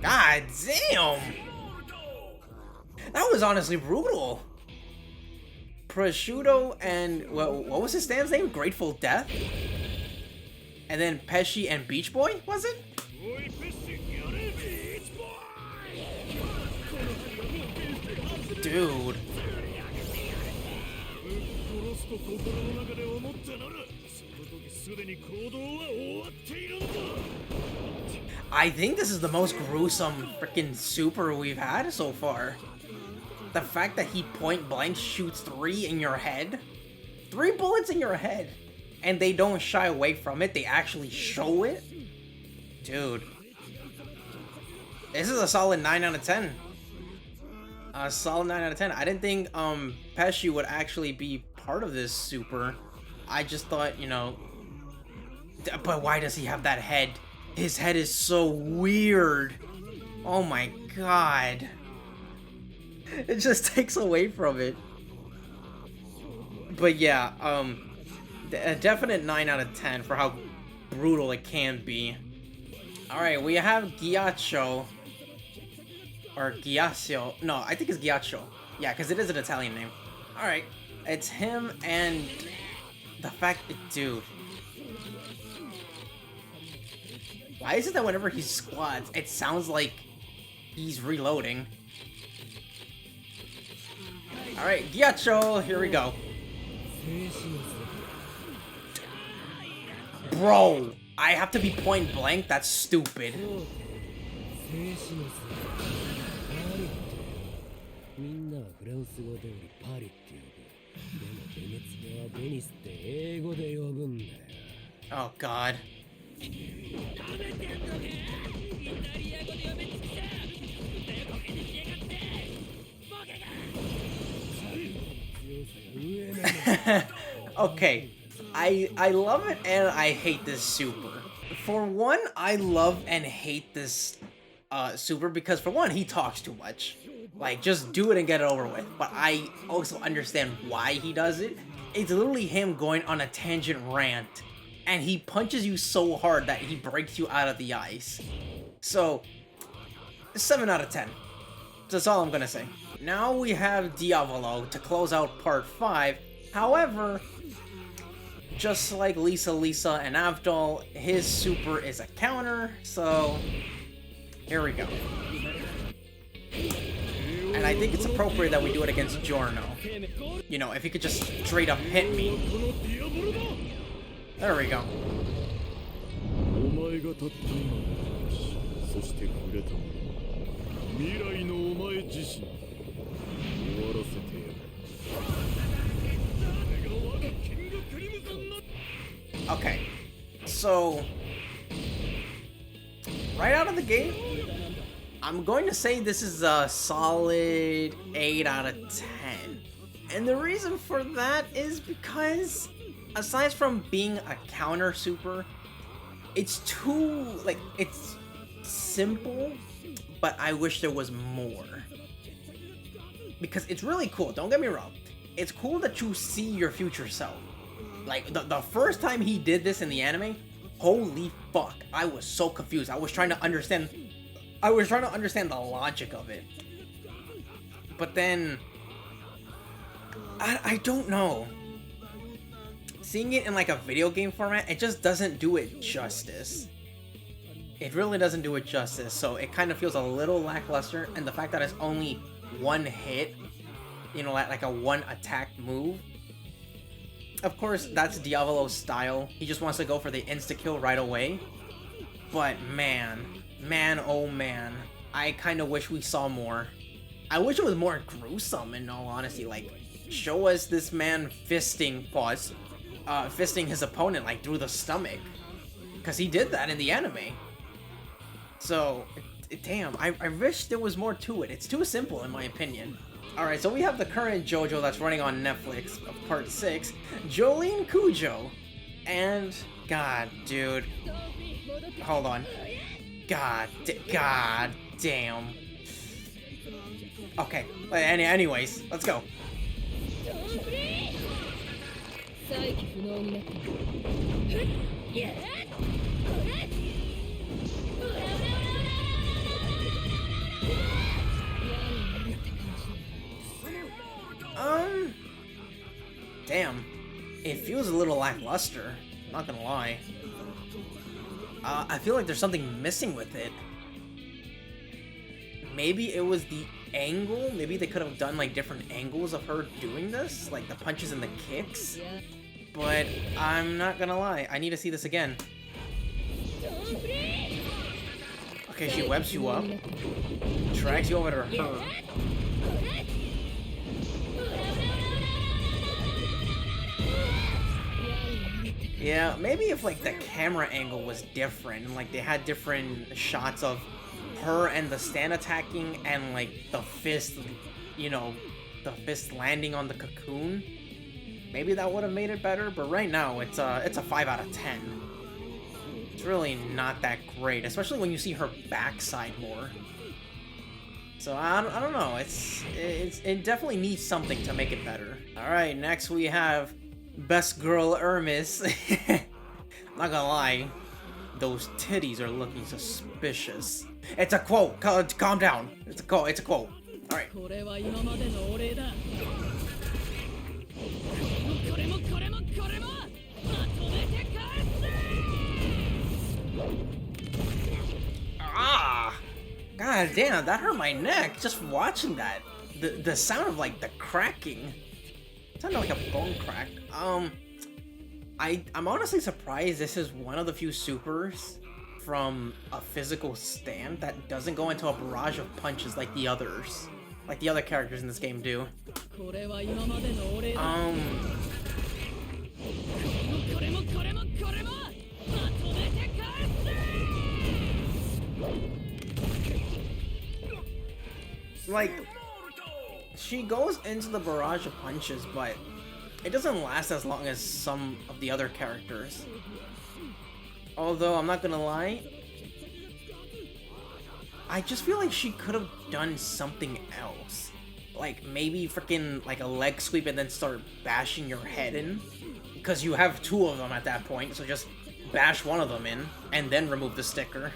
God damn! That was honestly brutal. Prosciutto and what was his stand's name? Grateful Death? And then Pesci and Beach Boy, was it? Dude. I think this is the most gruesome freaking super we've had so far. The fact that he point blank shoots 3 in your head. 3 bullets in your head. And they don't shy away from it. They actually show it. Dude. This is a solid 9 out of 10. A solid 9 out of 10. I didn't think Pesci would actually be part of this super. I just thought, you know... But why does he have that head? His head is so weird. Oh my god. It just takes away from it. But yeah, a definite 9 out of 10 for how brutal it can be. Alright, we have Ghiaccio. Or Ghiaccio. No, I think it's Ghiaccio. Yeah, because it is an Italian name. Alright, it's him and the fact that, dude. Why is it that whenever he squats, it sounds like he's reloading? Alright, Ghiaccio, here we go. Bro, I have to be point blank? That's stupid. Oh god. Okay, I love it and I hate this super. For one, I love and hate this super because for one, he talks too much. Like, just do it and get it over with. But I also understand why he does it. It's literally him going on a tangent rant. And he punches you so hard that he breaks you out of the ice. So, 7 out of 10. That's all I'm gonna say. Now we have Diavolo to close out part 5. However, just like Lisa and Avdol, his super is a counter, so here we go. And I think it's appropriate that we do it against Giorno. You know, if he could just straight up hit me. There we go. Okay, so right out of the gate, I'm going to say this is a solid 8 out of 10. And the reason for that is because aside from being a counter super, it's too, like, it's simple, but I wish there was more. Because it's really cool, don't get me wrong. It's cool that you see your future self. Like, the first time he did this in the anime, holy fuck, I was so confused. I was trying to understand the logic of it. But then, I don't know. Seeing it in like a video game format, it just doesn't do it justice. It really doesn't do it justice, so it kind of feels a little lackluster, and the fact that it's only one hit, you know, like a one attack move. Of course, that's Diavolo's style. He just wants to go for the insta-kill right away. But man, oh man, I kind of wish we saw more. I wish it was more gruesome, in all honesty. Like, show us this man fisting his opponent, like, through the stomach. Because he did that in the anime. So, damn, I wish there was more to it. It's too simple, in my opinion. Alright, so we have the current Jojo that's running on Netflix, of part 6, Jolene Cujo. And, god, dude. Hold on. God damn. Okay, anyways, let's go. Damn. It feels a little lackluster, not gonna lie. I feel like there's something missing with it. Maybe it was the angle? Maybe they could have done like different angles of her doing this, like the punches and the kicks. But I'm not gonna lie, I need to see this again. Okay, she webs you up, drags you over to her. Yeah, maybe if like the camera angle was different and like they had different shots of her and the stand attacking and like the fist, you know, the fist landing on the cocoon, maybe that would have made it better. But right now it's a 5 out of 10. It's really not that great, especially when you see her backside more. So I don't know. It definitely needs something to make it better. All right, next we have Best Girl Hermes. Not gonna lie, those titties are looking suspicious. It's a quote. Calm down. It's a quote. It's a quote. All right. Ah! God damn, that hurt my neck just watching that. The sound of like the cracking. It sounded like a bone crack. I'm honestly surprised this is one of the few supers from a physical stand that doesn't go into a barrage of punches like the others. Like the other characters in this game do. Like, she goes into the barrage of punches, but it doesn't last as long as some of the other characters. Although, I'm not gonna lie, I just feel like she could have done something else. Like, maybe freaking, like, a leg sweep and then start bashing your head in. Because you have two of them at that point, so just bash one of them in, and then remove the sticker.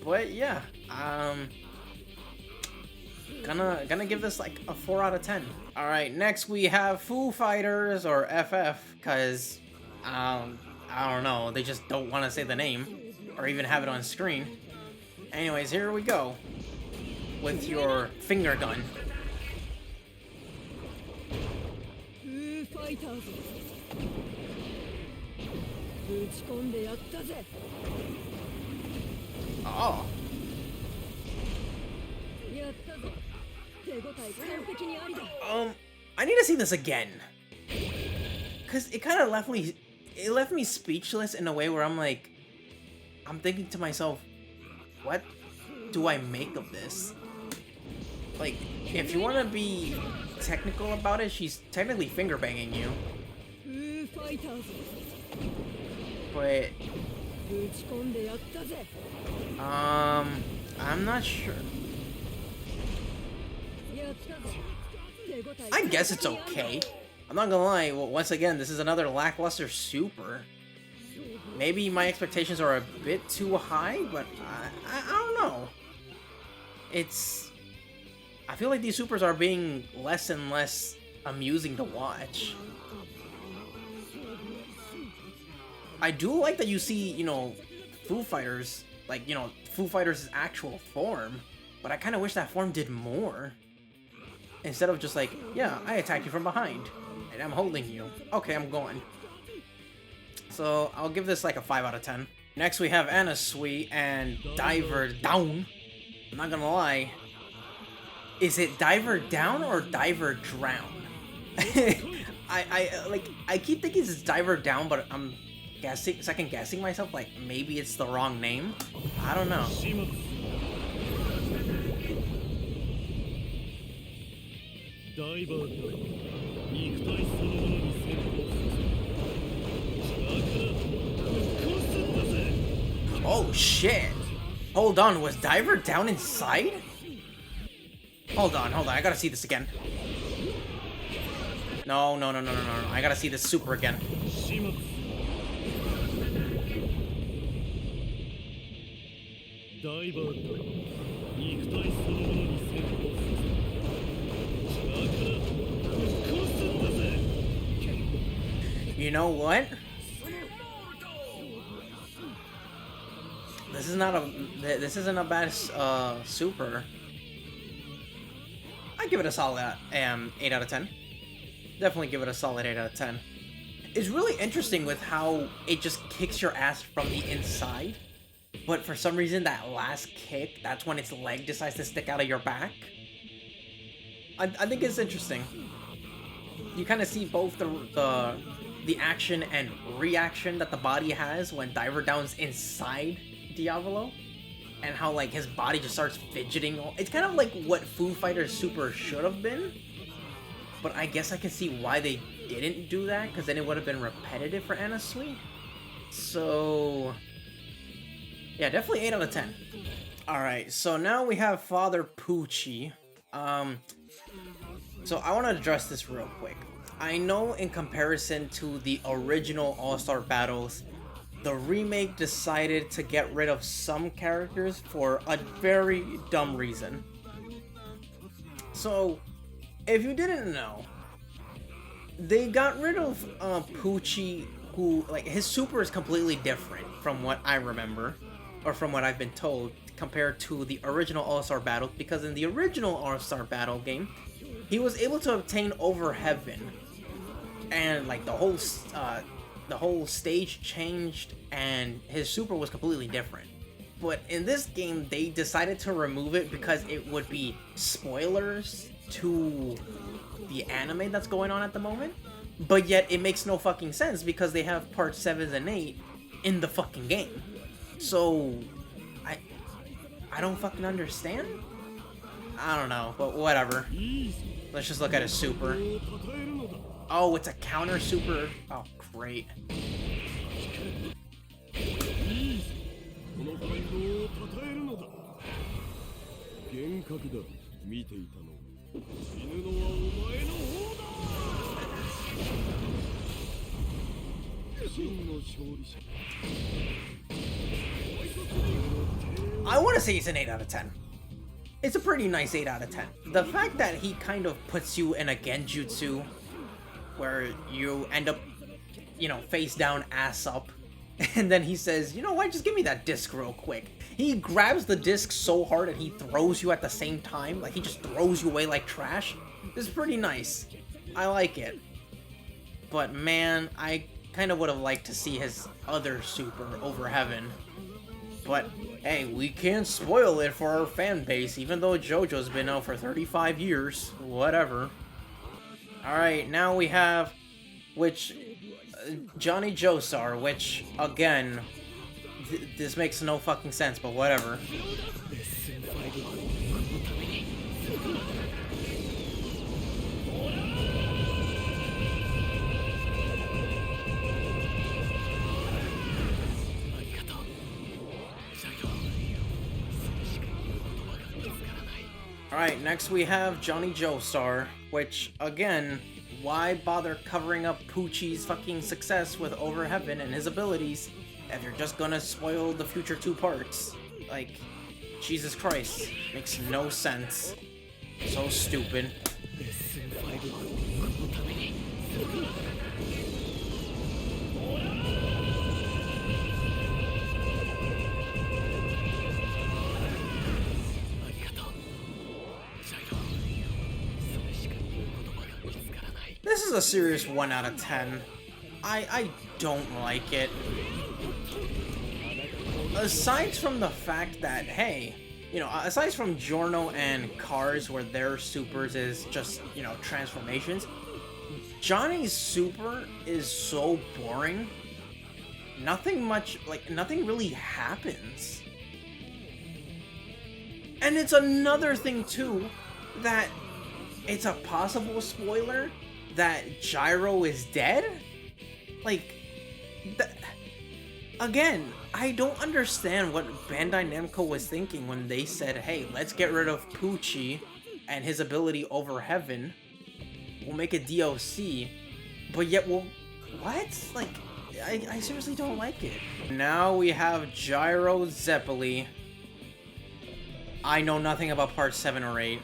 But, yeah, Gonna give this like a 4 out of 10. All right, next we have Foo Fighters, or FF, because I don't know, they just don't want to say the name or even have it on screen. Anyways, here we go with your finger gun. Oh. I need to see this again, cause it kind of left me speechless in a way where I'm like, I'm thinking to myself, what do I make of this? Like, if you want to be technical about it, she's technically finger banging you, but I'm not sure. I guess it's okay. I'm not gonna lie, well, once again, this is another lackluster super. Maybe my expectations are a bit too high, but I don't know. I feel like these supers are being less and less amusing to watch. I do like that you see, you know, Foo Fighters, like, you know, Foo Fighters' actual form, but I kind of wish that form did more. Instead of just like, yeah, I attack you from behind, and I'm holding you. Okay, I'm going. So, I'll give this like a 5 out of 10. Next we have Anna Sui and Diver Down. I'm not gonna lie. Is it Diver Down or Diver Drown? I keep thinking it's Diver Down, but I'm second guessing myself, like maybe it's the wrong name. I don't know. Oh shit! Hold on, was Diver down inside? Hold on, I gotta see this again. No, I gotta see this super again. You know what? This isn't a bad super. I give it a solid 8 out of 10. Definitely give it a solid 8 out of 10. It's really interesting with how it just kicks your ass from the inside, but for some reason that last kick, that's when its leg decides to stick out of your back. I think it's interesting. You kind of see both the action and reaction that the body has when Diver Down's inside Diavolo, and how like his body just starts fidgeting. It's kind of like what Foo Fighters Super should have been, but I guess I can see why they didn't do that, because then it would have been repetitive for Anna Sui. So yeah, definitely 8 out of 10. Alright, so now we have Father Pucci. So I want to address this real quick. I know in comparison to the original All-Star Battles, the remake decided to get rid of some characters for a very dumb reason. So, if you didn't know, they got rid of Pucci, who, like, his super is completely different from what I remember, or from what I've been told, compared to the original All-Star Battle, because in the original All-Star Battle game, he was able to obtain Over Heaven, and, like, the whole stage changed, and his super was completely different. But in this game, they decided to remove it because it would be spoilers to the anime that's going on at the moment. But yet, it makes no fucking sense because they have parts 7 and 8 in the fucking game. So, I don't fucking understand? I don't know, but whatever. Let's just look at his super. Oh, it's a counter super. Oh, great. I want to say it's an 8 out of 10. It's a pretty nice 8 out of 10. The fact that he kind of puts you in a genjutsu where you end up, you know, face down, ass up, and then he says, you know what, just give me that disc real quick. He grabs the disc so hard and he throws you at the same time, like he just throws you away like trash. It's pretty nice. I like it. But man, I kind of would have liked to see his other super, Over Heaven. But hey, we can't spoil it for our fan base, even though Jojo's been out for 35 years. Whatever. Alright, now we have, Johnny Josar, which, again, this makes no fucking sense, but whatever. Alright, next we have Johnny Joestar, which, again, why bother covering up Pucci's fucking success with Over Heaven and his abilities if you're just gonna spoil the future 2 parts? Like, Jesus Christ. Makes no sense. So stupid. This is a serious 1 out of 10. I don't like it. Aside from the fact that, hey, you know, aside from Giorno and Cars where their supers is just, you know, transformations, Johnny's super is so boring. Nothing really happens. And it's another thing, too, that it's a possible spoiler that Gyro is dead? Like, Again, I don't understand what Bandai Namco was thinking when they said, hey, let's get rid of Poochie and his ability over Heaven. We'll make a DLC, but yet we'll... What? Like, I seriously don't like it. Now we have Gyro Zeppeli. I know nothing about part 7 or 8.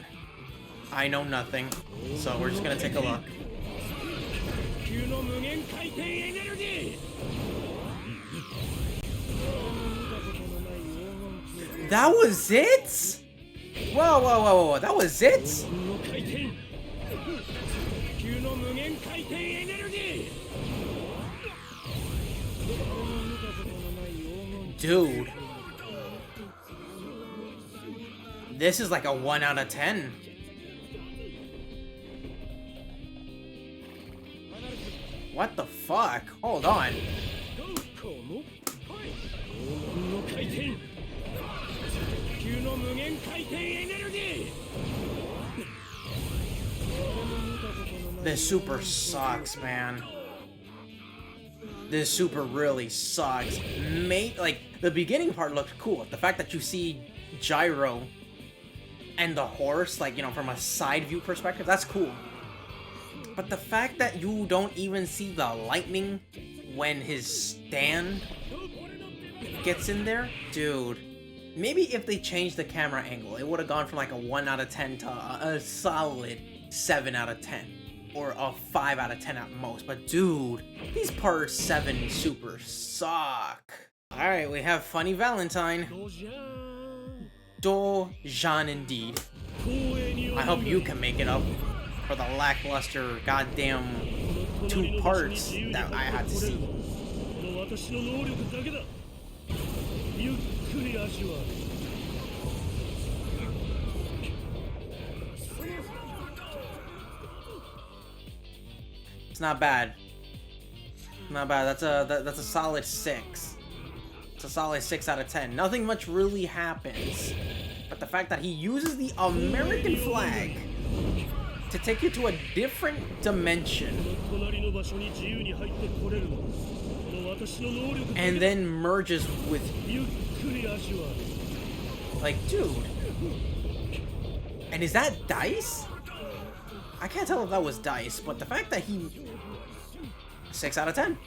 I know nothing, so we're just gonna take a look. That was it? Whoa, whoa, whoa, whoa, that was it? Dude. This is like a 1 out of 10. What the fuck? Hold on. This super sucks, man. This super really sucks. Like, the beginning part looked cool. The fact that you see Gyro and the horse, like, you know, from a side view perspective, that's cool. But the fact that you don't even see the lightning when his stand gets in there, dude. Maybe if they changed the camera angle, it would have gone from like a 1 out of 10 to a solid 7 out of 10. Or a 5 out of 10 at most. But dude, these part 7 supers suck. Alright, we have Funny Valentine. Dojan indeed. I hope you can make it up for the lackluster goddamn 2 parts that I had to see. It's not bad. Not bad. That's a solid 6. It's a solid 6 out of 10. Nothing much really happens. But the fact that he uses the American flag to take you to a different dimension and then merges with... Like, dude. And is that dice? I can't tell if that was dice, but the fact that he... 6 out of 10.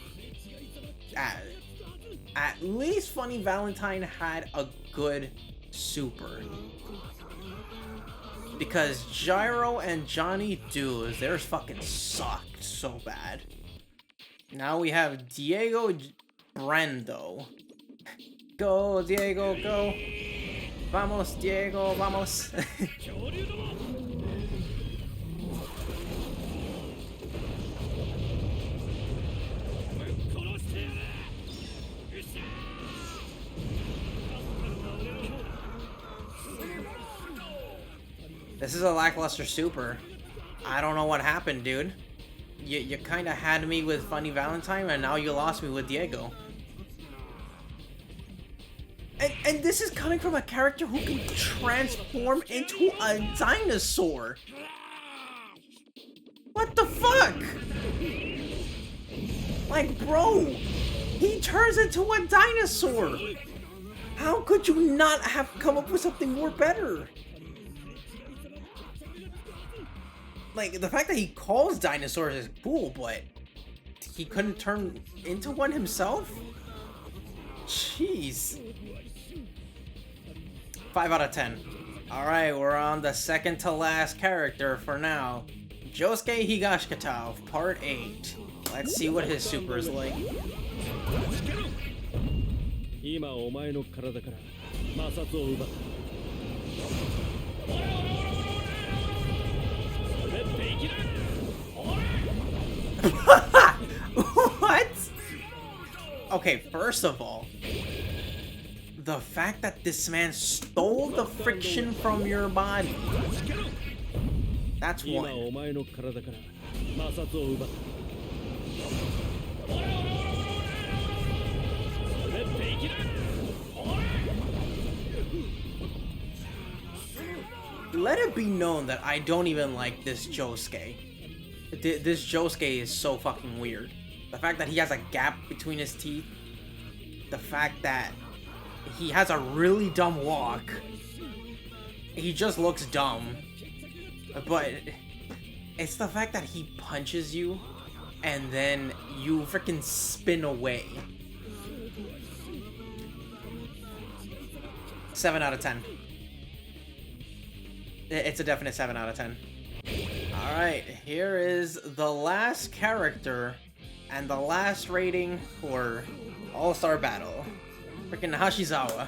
At least Funny Valentine had a good super. Because Gyro and Johnny Dudes, theirs fucking sucked so bad. Now we have Diego Brando. Go, Diego, go. Vamos, Diego, vamos. This is a lackluster super. I don't know what happened, dude. You kind of had me with Funny Valentine, and now you lost me with Diego. And this is coming from a character who can transform into a dinosaur. What the fuck? Like, bro, he turns into a dinosaur. How could you not have come up with something more better? Like, the fact that he calls dinosaurs is cool, but he couldn't turn into one himself? Jeez. 5 out of 10. Alright, we're on the second to last character for now. Josuke Higashikata, part 8. Let's see what his super is like. What? Okay, first of all, the fact that this man stole the friction from your body. That's one. Let it be known that I don't even like this Josuke. This Josuke is so fucking weird. The fact that he has a gap between his teeth. the fact that he has a really dumb walk. He just looks dumb. But it's the fact that he punches you and then you freaking spin away. 7 out of 10. It's a definite 7 out of 10. Alright, here is the last character and the last rating for All-Star Battle. Freaking Hashizawa.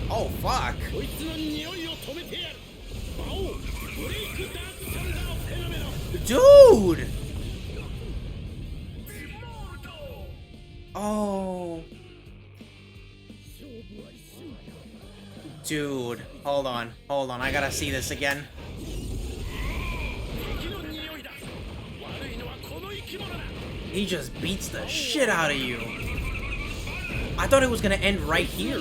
Oh, fuck. Dude! Oh. Dude, hold on. I gotta see this again. He just beats the shit out of you. I thought it was gonna end right here.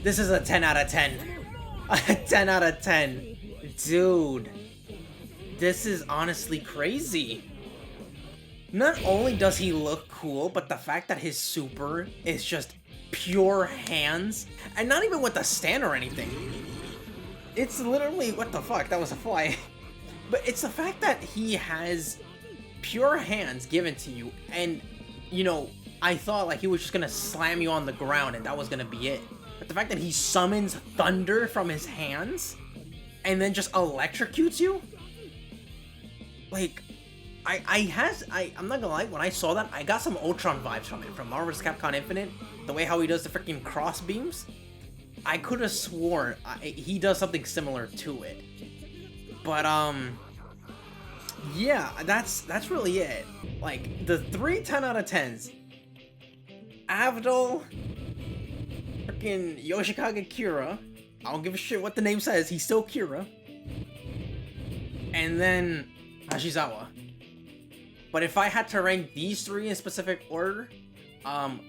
This is a 10 out of 10. A 10 out of 10. Dude. This is honestly crazy. Not only does he look cool, but the fact that his super is just pure hands, and not even with a stand or anything. It's literally, what the fuck, that was a fly. But it's the fact that he has pure hands given to you, and, you know, I thought like he was just gonna slam you on the ground and that was gonna be it. But the fact that he summons thunder from his hands, and then just electrocutes you? Like, I'm not gonna lie, when I saw that, I got some Ultron vibes from it, from Marvel's Capcom Infinite. The way how he does the freaking cross beams. I could have sworn he does something similar to it. But, yeah, that's really it. Like, the 3 10 out of 10s. Avdol, freaking Yoshikage Kira. I don't give a shit what the name says, he's still Kira. And then Hashizawa. But if I had to rank these 3 in specific order,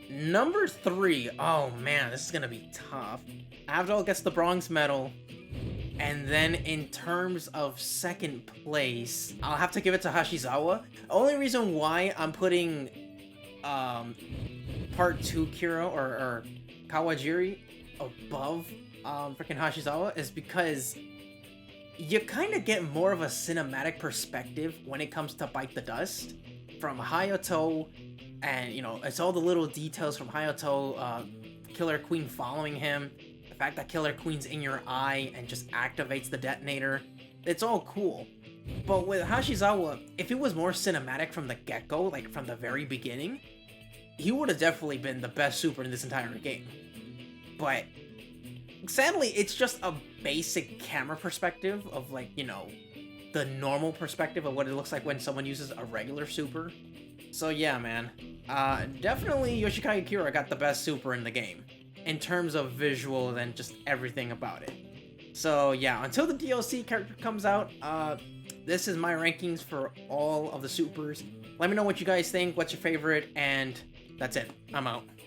number 3, oh man, this is gonna be tough. Avdol gets the bronze medal, and then in terms of second place, I'll have to give it to Hashizawa. Only reason why I'm putting part 2 Kira or Kawajiri above freaking Hashizawa is because you kind of get more of a cinematic perspective when it comes to Bite the Dust from Hayato, and you know, it's all the little details from Hayato, Killer Queen following him, the fact that Killer Queen's in your eye and just activates the detonator. It's all cool. But with Hashizawa, if it was more cinematic from the get-go, like from the very beginning, he would have definitely been the best super in this entire game. But sadly, it's just a basic camera perspective of, like, you know, the normal perspective of what it looks like when someone uses a regular super. So yeah, man. Definitely Yoshikage Kira got the best super in the game, in terms of visuals and just everything about it. So yeah, until the DLC character comes out, this is my rankings for all of the supers. Let me know what you guys think, what's your favorite, and that's it. I'm out.